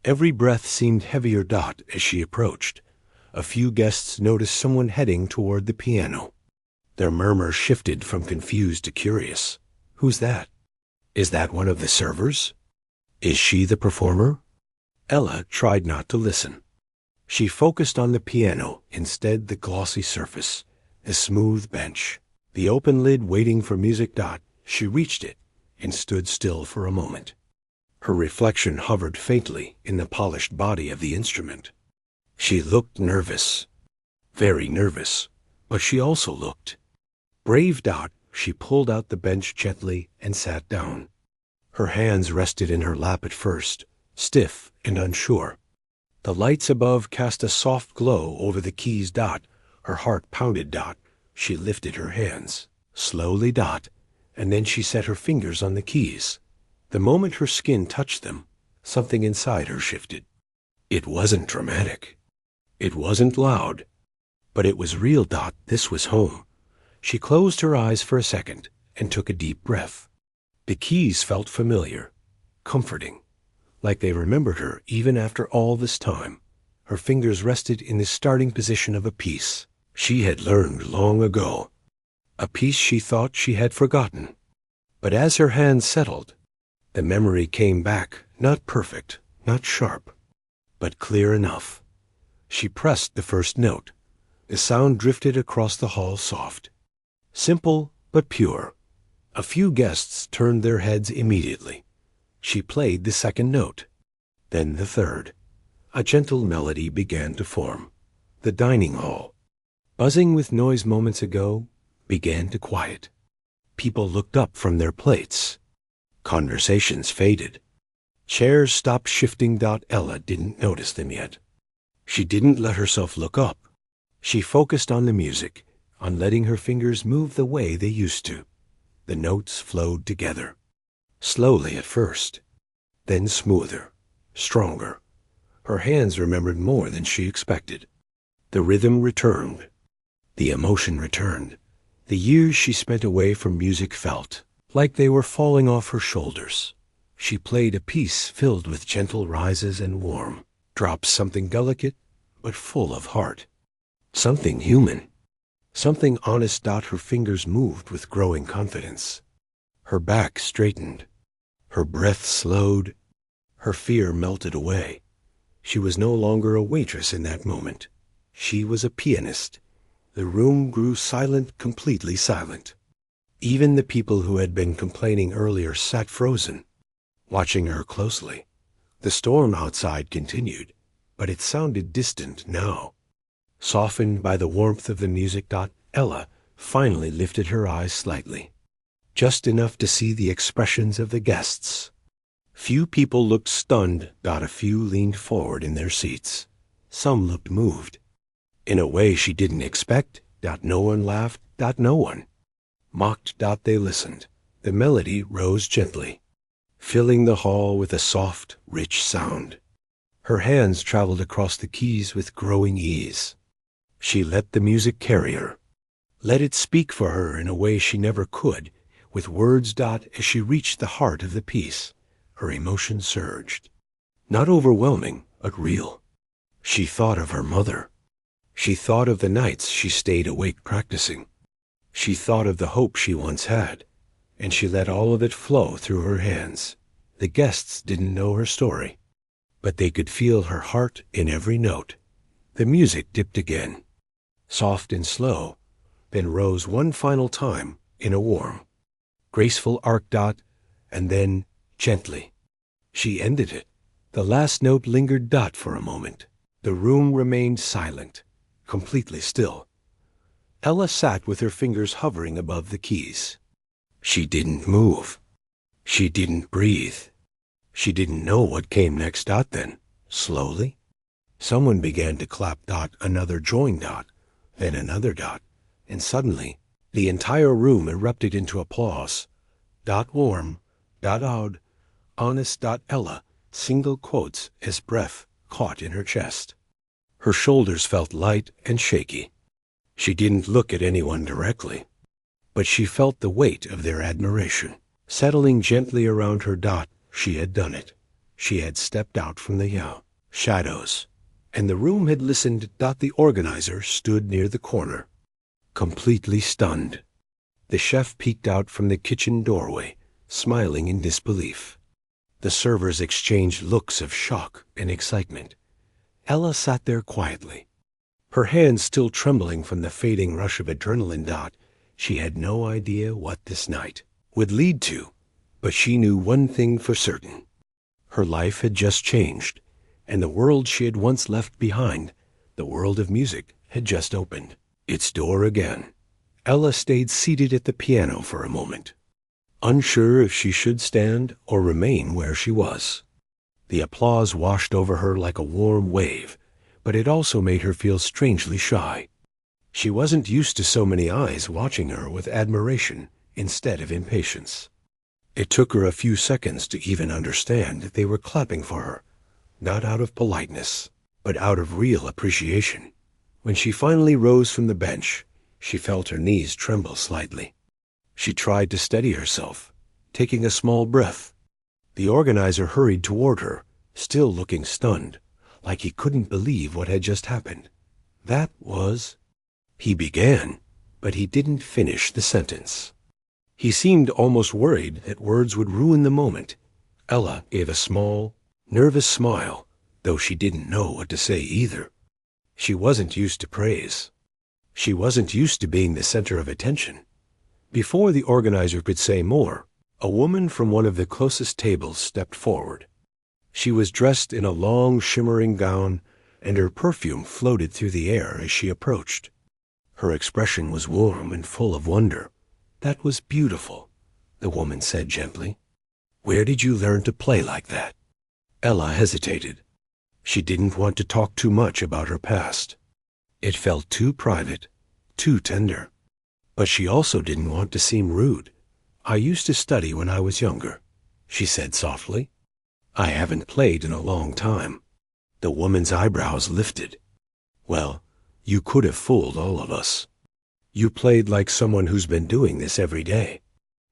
Every breath seemed heavier. As she approached, a few guests noticed someone heading toward the piano. Their murmur shifted from confused to curious. "Who's that? Is that one of the servers? Is she the performer?" Ella tried not to listen. She focused on the piano, instead the glossy surface, A smooth bench. The open lid waiting for music. She reached it and stood still for a moment. Her reflection hovered faintly in the polished body of the instrument. She looked nervous. Very nervous. But she also looked brave. She pulled out the bench gently and sat down. Her hands rested in her lap at first, stiff and unsure. The lights above cast a soft glow over the keys. Her heart pounded. She lifted her hands, slowly. And then she set her fingers on the keys. The moment her skin touched them, something inside her shifted. It wasn't dramatic. It wasn't loud. But it was real. This was home. She closed her eyes for a second and took a deep breath. The keys felt familiar, comforting, like they remembered her even after all this time. Her fingers rested in the starting position of a piece she had learned long ago, a piece she thought she had forgotten. But as her hands settled, the memory came back, not perfect, not sharp, but clear enough. She pressed the first note. The sound drifted across the hall, soft, simple but pure. A few guests turned their heads immediately. She played the second note, then the third. A gentle melody began to form. The dining hall, buzzing with noise moments ago, began to quiet. People looked up from their plates. Conversations faded. Chairs stopped shifting. Ella didn't notice them yet. She didn't let herself look up. She focused on the music, on letting her fingers move the way they used to. The notes flowed together. Slowly at first, then smoother, stronger. Her hands remembered more than she expected. The rhythm returned. The emotion returned. The years she spent away from music felt like they were falling off her shoulders. She played a piece filled with gentle rises and warm drops, something delicate but full of heart. Something human. Something honest. Her fingers moved with growing confidence. Her back straightened. Her breath slowed. Her fear melted away. She was no longer a waitress in that moment. She was a pianist. The room grew silent, completely silent. Even the people who had been complaining earlier sat frozen, watching her closely. The storm outside continued, but it sounded distant now. Softened by the warmth of the music. Ella finally lifted her eyes slightly, just enough to see the expressions of the guests. Few people looked stunned. A few leaned forward in their seats. Some looked moved, in a way she didn't expect. No one laughed. No one mocked. They listened. The melody rose gently, filling the hall with a soft, rich sound. Her hands traveled across the keys with growing ease. She let the music carry her, let it speak for her in a way she never could, with words. As she reached the heart of the piece, her emotion surged. Not overwhelming, but real. She thought of her mother. She thought of the nights she stayed awake practicing. She thought of the hope she once had, and she let all of it flow through her hands. The guests didn't know her story, but they could feel her heart in every note. The music dipped again, soft and slow, then rose one final time in a warm, graceful arc. And then, gently, she ended it. The last note lingered. For a moment. The room remained silent, completely still. Ella sat with her fingers hovering above the keys. She didn't move. She didn't breathe. She didn't know what came next. Then, slowly, someone began to clap. Another joined. Then another. And suddenly, the entire room erupted into applause. Warm. Loud. Honest. Ella, single quotes as breath caught in her chest. Her shoulders felt light and shaky. She didn't look at anyone directly, but she felt the weight of their admiration settling gently around her. She had done it. She had stepped out from the shadows, and the room had listened. The organizer stood near the corner, completely stunned. The chef peeked out from the kitchen doorway, smiling in disbelief. The servers exchanged looks of shock and excitement. Ella sat there quietly, Her hands still trembling from the fading rush of adrenaline. She had no idea what this night would lead to, but she knew one thing for certain. Her life had just changed, and the world she had once left behind, the world of music, had just opened its door again. Ella stayed seated at the piano for a moment, unsure if she should stand or remain where she was. The applause washed over her like a warm wave, but it also made her feel strangely shy. She wasn't used to so many eyes watching her with admiration instead of impatience. It took her a few seconds to even understand that they were clapping for her, not out of politeness, but out of real appreciation. When she finally rose from the bench, she felt her knees tremble slightly. She tried to steady herself, taking a small breath. The organizer hurried toward her, still looking stunned, like he couldn't believe what had just happened. That was... He began, but he didn't finish the sentence. He seemed almost worried that words would ruin the moment. Ella gave a small, nervous smile, though she didn't know what to say either. She wasn't used to praise. She wasn't used to being the center of attention. Before the organizer could say more, a woman from one of the closest tables stepped forward. She was dressed in a long, shimmering gown, and her perfume floated through the air as she approached. Her expression was warm and full of wonder. "That was beautiful," the woman said gently. "Where did you learn to play like that?" Ella hesitated. She didn't want to talk too much about her past. It felt too private, too tender. But she also didn't want to seem rude. "I used to study when I was younger," she said softly. "I haven't played in a long time." The woman's eyebrows lifted. "Well, you could have fooled all of us. You played like someone who's been doing this every day."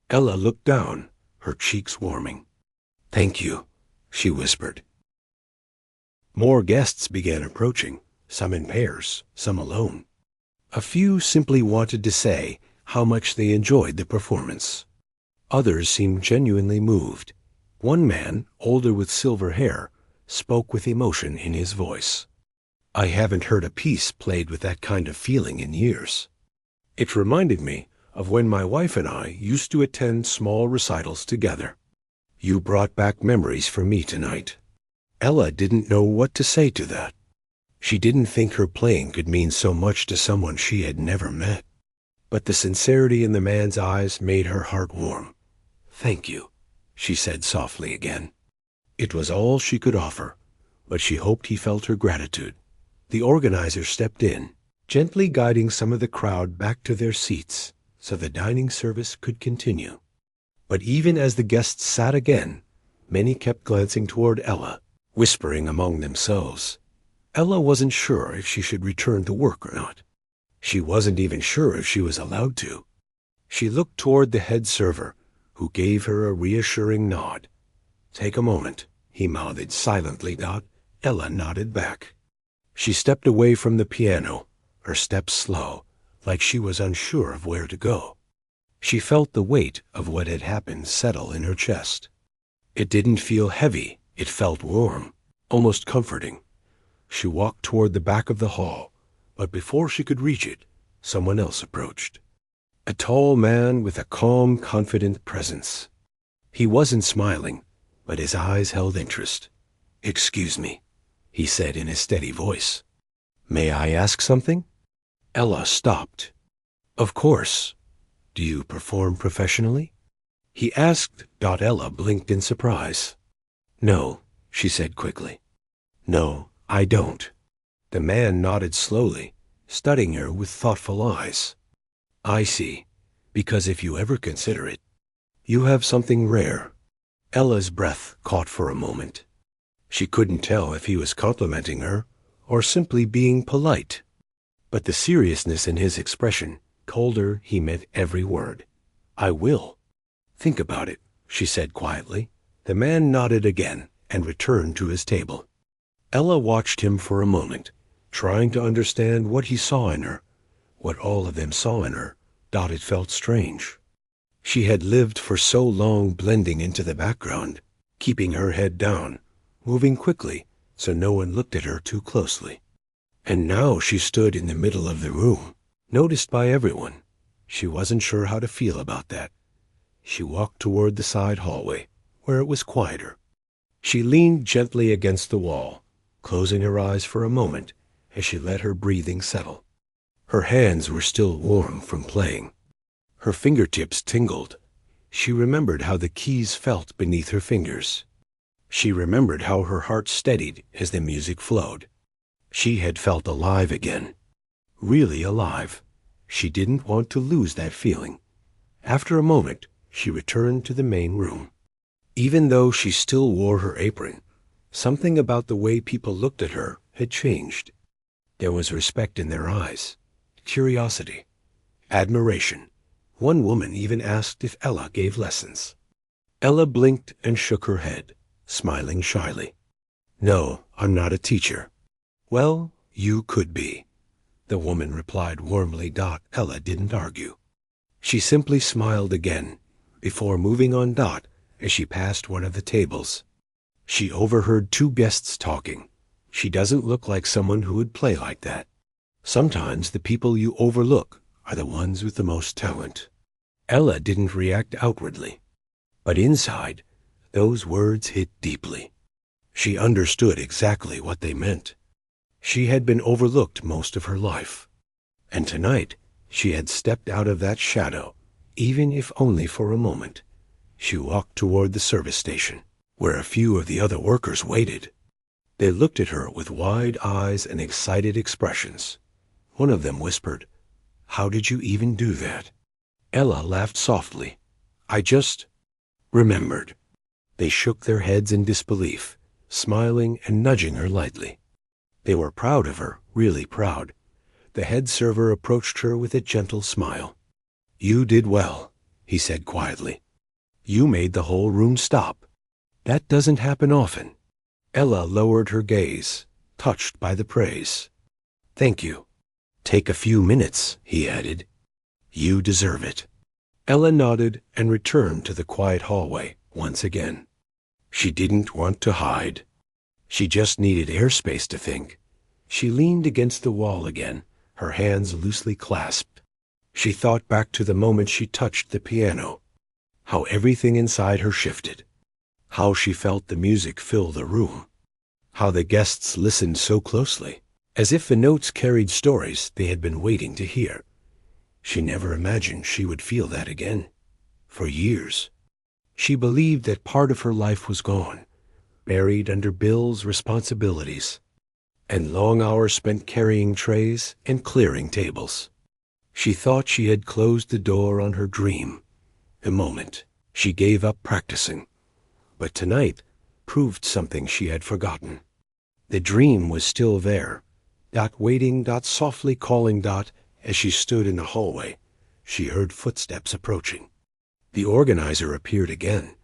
Ella looked down, her cheeks warming. "Thank you," she whispered. More guests began approaching, some in pairs, some alone. A few simply wanted to say how much they enjoyed the performance. Others seemed genuinely moved. One man, older with silver hair, spoke with emotion in his voice. "I haven't heard a piece played with that kind of feeling in years. It reminded me of when my wife and I used to attend small recitals together. You brought back memories for me tonight." Ella didn't know what to say to that. She didn't think her playing could mean so much to someone she had never met. But the sincerity in the man's eyes made her heart warm. "Thank you," she said softly again. It was all she could offer, but she hoped he felt her gratitude. The organizer stepped in, gently guiding some of the crowd back to their seats so the dining service could continue. But even as the guests sat again, many kept glancing toward Ella, whispering among themselves. Ella wasn't sure if she should return to work or not. She wasn't even sure if she was allowed to. She looked toward the head server, who gave her a reassuring nod. "Take a moment," he mouthed silently. Ella nodded back. She stepped away from the piano, her steps slow, like she was unsure of where to go. She felt the weight of what had happened settle in her chest. It didn't feel heavy, it felt warm, almost comforting. She walked toward the back of the hall, but before she could reach it, someone else approached. A tall man with a calm, confident presence. He wasn't smiling, but his eyes held interest. "Excuse me," he said in a steady voice. "May I ask something?" Ella stopped. "Of course. Do you perform professionally?" he asked. Ella blinked in surprise. "No," she said quickly. "No, I don't." The man nodded slowly, studying her with thoughtful eyes. "I see, because if you ever consider it, you have something rare." Ella's breath caught for a moment. She couldn't tell if he was complimenting her or simply being polite. But the seriousness in his expression told her he meant every word. "I will. Think about it," she said quietly. The man nodded again and returned to his table. Ella watched him for a moment, trying to understand what he saw in her, what all of them saw in her. It felt strange. She had lived for so long blending into the background, keeping her head down, moving quickly so no one looked at her too closely. And now she stood in the middle of the room, noticed by everyone. She wasn't sure how to feel about that. She walked toward the side hallway, where it was quieter. She leaned gently against the wall, closing her eyes for a moment as she let her breathing settle. Her hands were still warm from playing. Her fingertips tingled. She remembered how the keys felt beneath her fingers. She remembered how her heart steadied as the music flowed. She had felt alive again. Really alive. She didn't want to lose that feeling. After a moment, she returned to the main room. Even though she still wore her apron, something about the way people looked at her had changed. There was respect in their eyes, curiosity, admiration. One woman even asked if Ella gave lessons. Ella blinked and shook her head, smiling shyly. "No, I'm not a teacher." "Well, you could be," the woman replied warmly. Ella didn't argue. She simply smiled again, before moving on. As she passed one of the tables, she overheard two guests talking. "She doesn't look like someone who would play like that." Sometimes the people you overlook are the ones with the most talent. Ella didn't react outwardly, but inside, those words hit deeply. She understood exactly what they meant. She had been overlooked most of her life, and tonight she had stepped out of that shadow, even if only for a moment. She walked toward the service station, where a few of the other workers waited. They looked at her with wide eyes and excited expressions. One of them whispered, "How did you even do that?" Ella laughed softly. "I just remembered." They shook their heads in disbelief, smiling and nudging her lightly. They were proud of her, really proud. The head server approached her with a gentle smile. "You did well," he said quietly. "You made the whole room stop. That doesn't happen often." Ella lowered her gaze, touched by the praise. "Thank you. Take a few minutes," he added. "You deserve it." Ella nodded and returned to the quiet hallway once again. She didn't want to hide. She just needed airspace to think. She leaned against the wall again, her hands loosely clasped. She thought back to the moment she touched the piano, how everything inside her shifted, how she felt the music fill the room, how the guests listened so closely, as if the notes carried stories they had been waiting to hear. She never imagined she would feel that again. For years, she believed that part of her life was gone, buried under bills, responsibilities, and long hours spent carrying trays and clearing tables. She thought she had closed the door on her dream. The moment she gave up practicing. But tonight proved something she had forgotten. The dream was still there, waiting, softly calling. As she stood in the hallway, she heard footsteps approaching. The organizer appeared again,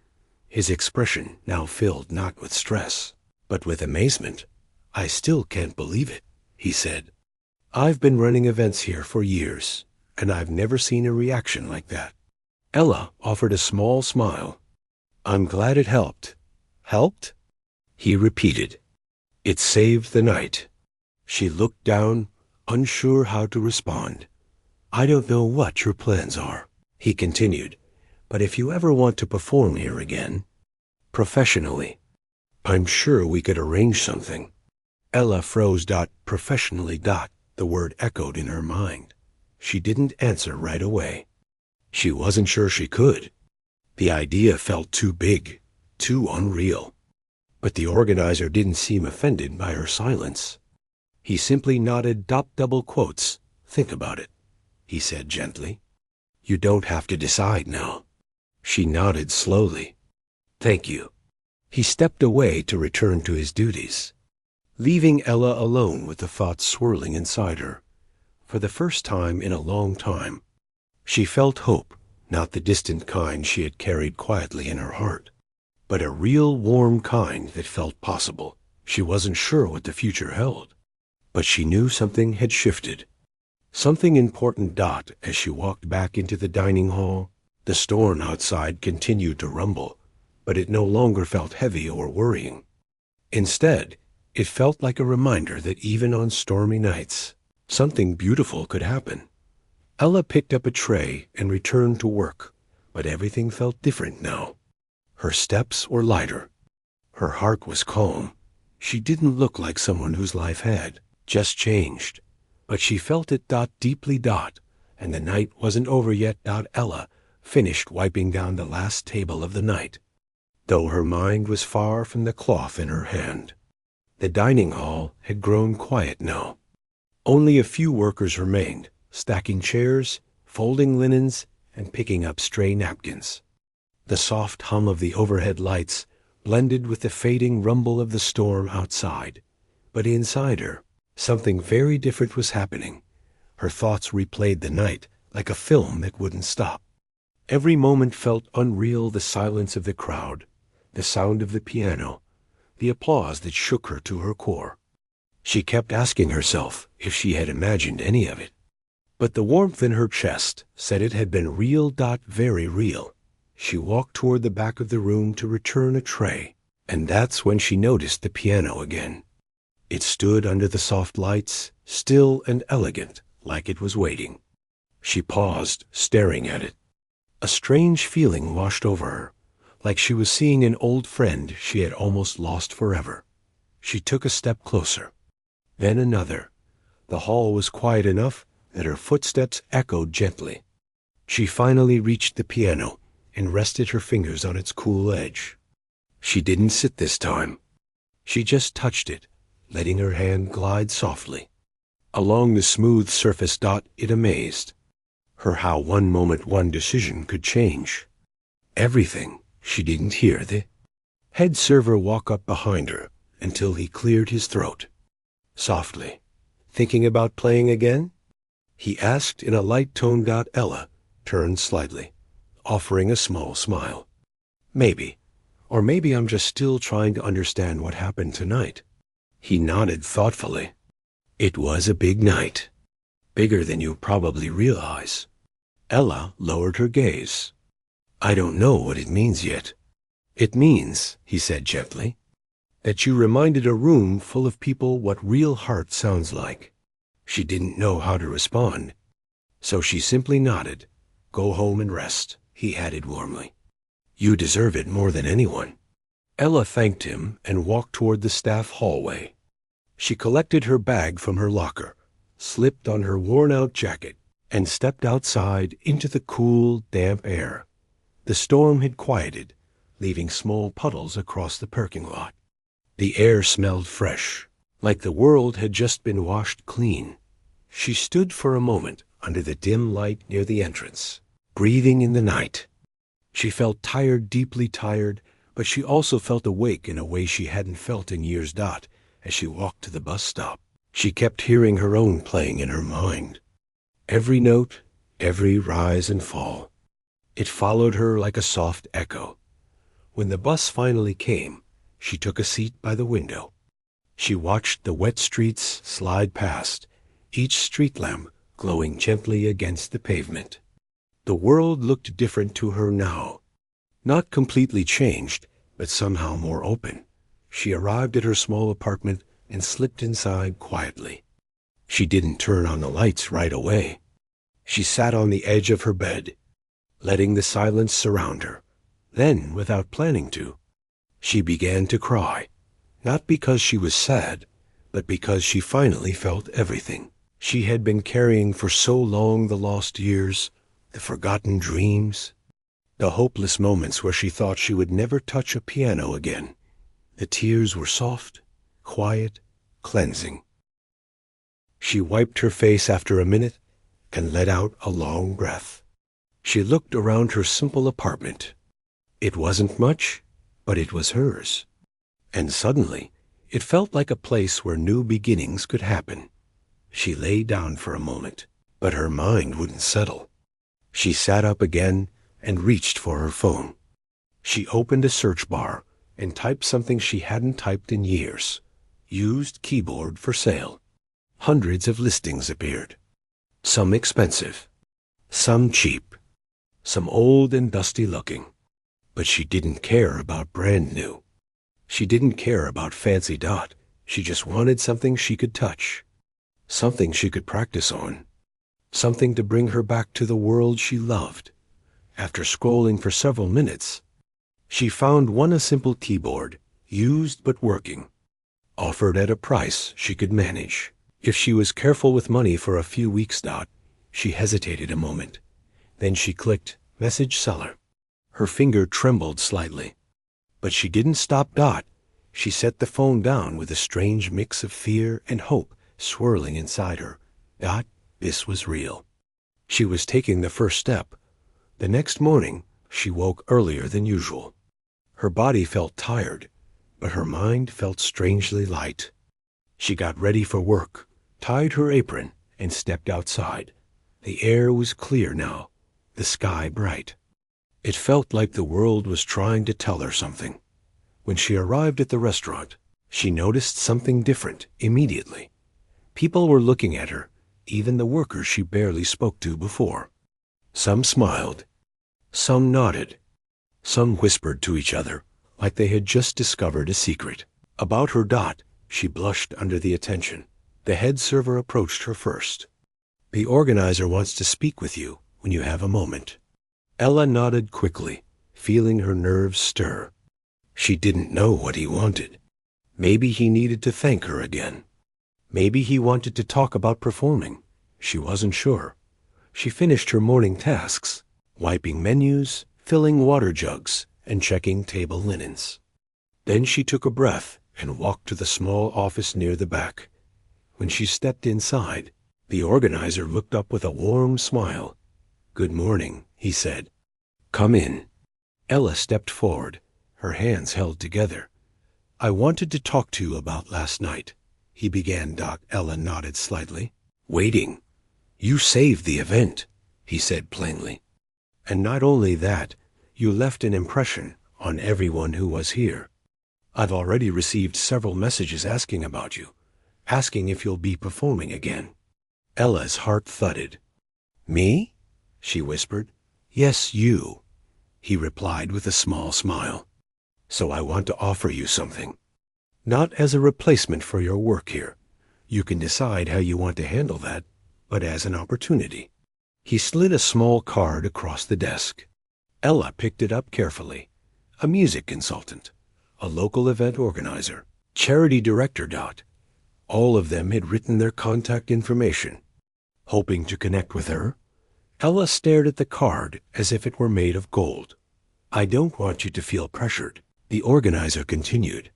his expression now filled not with stress, but with amazement. "I still can't believe it," he said. "I've been running events here for years, and I've never seen a reaction like that." Ella offered a small smile. "I'm glad it helped." "Helped?" he repeated. "It saved the night." She looked down, unsure how to respond. "I don't know what your plans are," he continued, "but if you ever want to perform here again, professionally, I'm sure we could arrange something." Ella froze. Professionally. The word echoed in her mind. She didn't answer right away. She wasn't sure she could. The idea felt too big, too unreal. But the organizer didn't seem offended by her silence. He simply nodded. Double quotes. "Think about it," he said gently. "You don't have to decide now." She nodded slowly. "Thank you." He stepped away to return to his duties, leaving Ella alone with the thoughts swirling inside her. For the first time in a long time, she felt hope, not the distant kind she had carried quietly in her heart, but a real warm kind that felt possible. She wasn't sure what the future held, but she knew something had shifted. Something important. As she walked back into the dining hall, the storm outside continued to rumble, but it no longer felt heavy or worrying. Instead, It felt like a reminder that even on stormy nights, something beautiful could happen. Ella picked up a tray and returned to work, but everything felt different now. Her steps were lighter. Her heart was calm. She didn't look like someone whose life had just changed, but she felt it deeply, and the night wasn't over yet. Ella finished wiping down the last table of the night, though her mind was far from the cloth in her hand. The dining hall had grown quiet now. Only a few workers remained, stacking chairs, folding linens, and picking up stray napkins. The soft hum of the overhead lights blended with the fading rumble of the storm outside. But inside her, something very different was happening. Her thoughts replayed the night like a film that wouldn't stop. Every moment felt unreal: the silence of the crowd, the sound of the piano, the applause that shook her to her core. She kept asking herself if she had imagined any of it. But the warmth in her chest said it had been real, very real. She walked toward the back of the room to return a tray, and that's when she noticed the piano again. It stood under the soft lights, still and elegant, like it was waiting. She paused, staring at it. A strange feeling washed over her, like she was seeing an old friend she had almost lost forever. She took a step closer, then another. The hall was quiet enough that her footsteps echoed gently. She finally reached the piano and rested her fingers on its cool edge. She didn't sit this time. She just touched it, letting her hand glide softly along the smooth surface. It amazed her how one moment one decision could change everything. She didn't hear the head server walk up behind her until he cleared his throat. Softly, "Thinking about playing again?" he asked in a light tone. Ella turned slightly, offering a small smile. "Maybe. Or maybe I'm just still trying to understand what happened tonight." He nodded thoughtfully. "It was a big night. Bigger than you probably realize." Ella lowered her gaze. "I don't know what it means yet." "It means," he said gently, "that you reminded a room full of people what real heart sounds like." She didn't know how to respond, so she simply nodded. "Go home and rest," he added warmly. "You deserve it more than anyone." Ella thanked him and walked toward the staff hallway. She collected her bag from her locker, slipped on her worn-out jacket, and stepped outside into the cool, damp air. The storm had quieted, leaving small puddles across the parking lot. The air smelled fresh, like the world had just been washed clean. She stood for a moment under the dim light near the entrance, breathing in the night. She felt tired, deeply tired, but she also felt awake in a way she hadn't felt in years. As she walked to the bus stop, she kept hearing her own playing in her mind. Every note, every rise and fall. It followed her like a soft echo. When the bus finally came, she took a seat by the window. She watched the wet streets slide past, each street lamp glowing gently against the pavement. The world looked different to her now. Not completely changed, but somehow more open. She arrived at her small apartment and slipped inside quietly. She didn't turn on the lights right away. She sat on the edge of her bed, letting the silence surround her. Then, without planning to, she began to cry, not because she was sad, but because she finally felt everything she had been carrying for so long: the lost years, the forgotten dreams, the hopeless moments where she thought she would never touch a piano again. The tears were soft, quiet, cleansing. She wiped her face after a minute and let out a long breath. She looked around her simple apartment. It wasn't much, but it was hers. And suddenly, it felt like a place where new beginnings could happen. She lay down for a moment, but her mind wouldn't settle. She sat up again and reached for her phone. She opened a search bar and typed something she hadn't typed in years. Used keyboard for sale. Hundreds of listings appeared. Some expensive, some cheap, some old and dusty looking. But she didn't care about brand new. She didn't care about fancy. She just wanted something she could touch, something she could practice on, something to bring her back to the world she loved. After scrolling for several minutes, she found a simple keyboard, used but working, offered at a price she could manage. If she was careful with money for a few weeks. She hesitated a moment. Then she clicked Message Seller. Her finger trembled slightly. But she didn't stop. She set the phone down with a strange mix of fear and hope swirling inside her. This was real. She was taking the first step. The next morning, she woke earlier than usual. Her body felt tired, but her mind felt strangely light. She got ready for work, tied her apron, and stepped outside. The air was clear now, the sky bright. It felt like the world was trying to tell her something. When she arrived at the restaurant, she noticed something different immediately. People were looking at her, even the workers she barely spoke to before. Some smiled, some nodded, some whispered to each other like they had just discovered a secret. About her. She blushed under the attention. The head server approached her first. The organizer wants to speak with you when you have a moment. Ella nodded quickly, feeling her nerves stir. She didn't know what he wanted. Maybe he needed to thank her again. Maybe he wanted to talk about performing. She wasn't sure. She finished her morning tasks, wiping menus, filling water jugs, and checking table linens. Then she took a breath and walked to the small office near the back. When she stepped inside, the organizer looked up with a warm smile. "Good morning," he said. "Come in." Ella stepped forward, her hands held together. "I wanted to talk to you about last night," he began. Ella nodded slightly. "Waiting. You saved the event," he said plainly. "And not only that, you left an impression on everyone who was here. I've already received several messages asking about you, asking if you'll be performing again." Ella's heart thudded. "Me?" she whispered. "Yes, you," he replied with a small smile. "So I want to offer you something. Not as a replacement for your work here. You can decide how you want to handle that, but as an opportunity." He slid a small card across the desk. Ella picked it up carefully. A music consultant, a local event organizer, charity director. All of them had written their contact information. Hoping to connect with her, Ella stared at the card as if it were made of gold. "I don't want you to feel pressured," the organizer continued,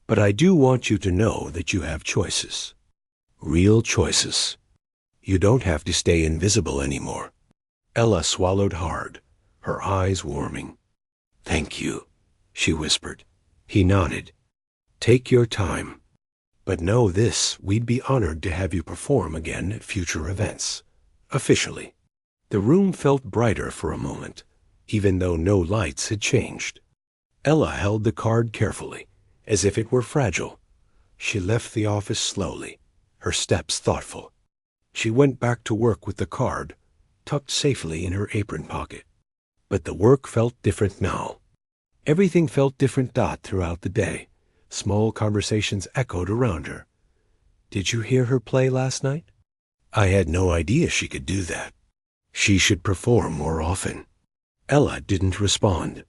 "but I do want you to know that you have choices. Real choices. You don't have to stay invisible anymore." Ella swallowed hard, her eyes warming. "Thank you," she whispered. He nodded. "Take your time. But know this, we'd be honored to have you perform again at future events. Officially." The room felt brighter for a moment, even though no lights had changed. Ella held the card carefully, as if it were fragile. She left the office slowly, her steps thoughtful. She went back to work with the card, tucked safely in her apron pocket. But the work felt different now. Everything felt different. Throughout the day, small conversations echoed around her. "Did you hear her play last night? I had no idea she could do that. She should perform more often." Ella didn't respond.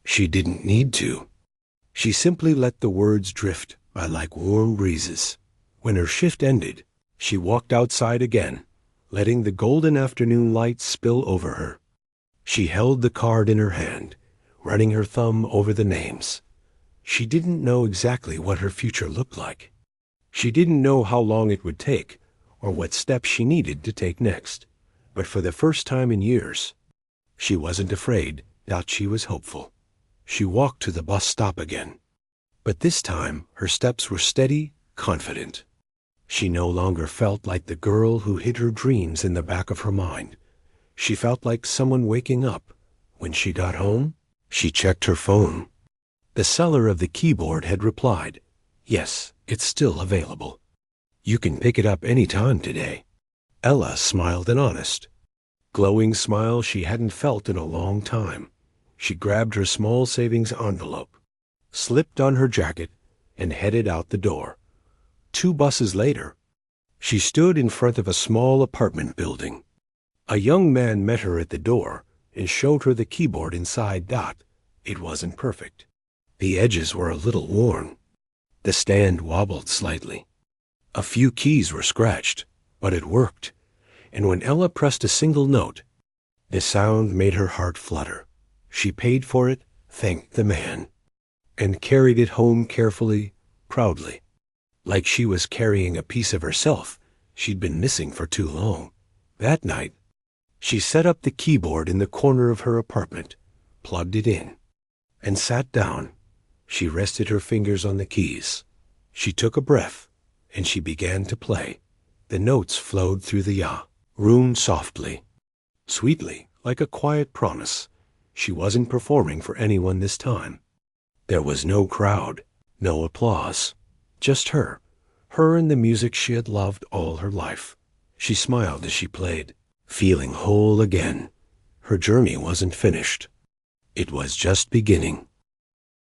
She didn't need to. She simply let the words drift by like warm breezes. When her shift ended, she walked outside again, letting the golden afternoon light spill over her. She held the card in her hand, running her thumb over the names. She didn't know exactly what her future looked like. She didn't know how long it would take, or what steps she needed to take next. But for the first time in years, she wasn't afraid. She was hopeful. She walked to the bus stop again. But this time, her steps were steady, confident. She no longer felt like the girl who hid her dreams in the back of her mind. She felt like someone waking up. When she got home, she checked her phone. The seller of the keyboard had replied, "Yes, it's still available. You can pick it up any time today." Ella smiled an honest, glowing smile she hadn't felt in a long time. She grabbed her small savings envelope, slipped on her jacket, and headed out the door, 2 buses later, she stood in front of a small apartment building. A young man met her at the door and showed her the keyboard inside. It wasn't perfect. The edges were a little worn. The stand wobbled slightly. A few keys were scratched, but it worked. And when Ella pressed a single note, the sound made her heart flutter. She paid for it, thanked the man, and carried it home carefully, proudly, like she was carrying a piece of herself she'd been missing for too long. That night, she set up the keyboard in the corner of her apartment, plugged it in, and sat down. She rested her fingers on the keys. She took a breath, and she began to play. The notes flowed through the room softly, sweetly, like a quiet promise. She wasn't performing for anyone this time. There was no crowd, no applause, just her and the music she had loved all her life. She smiled as she played, feeling whole again. Her journey wasn't finished. It was just beginning.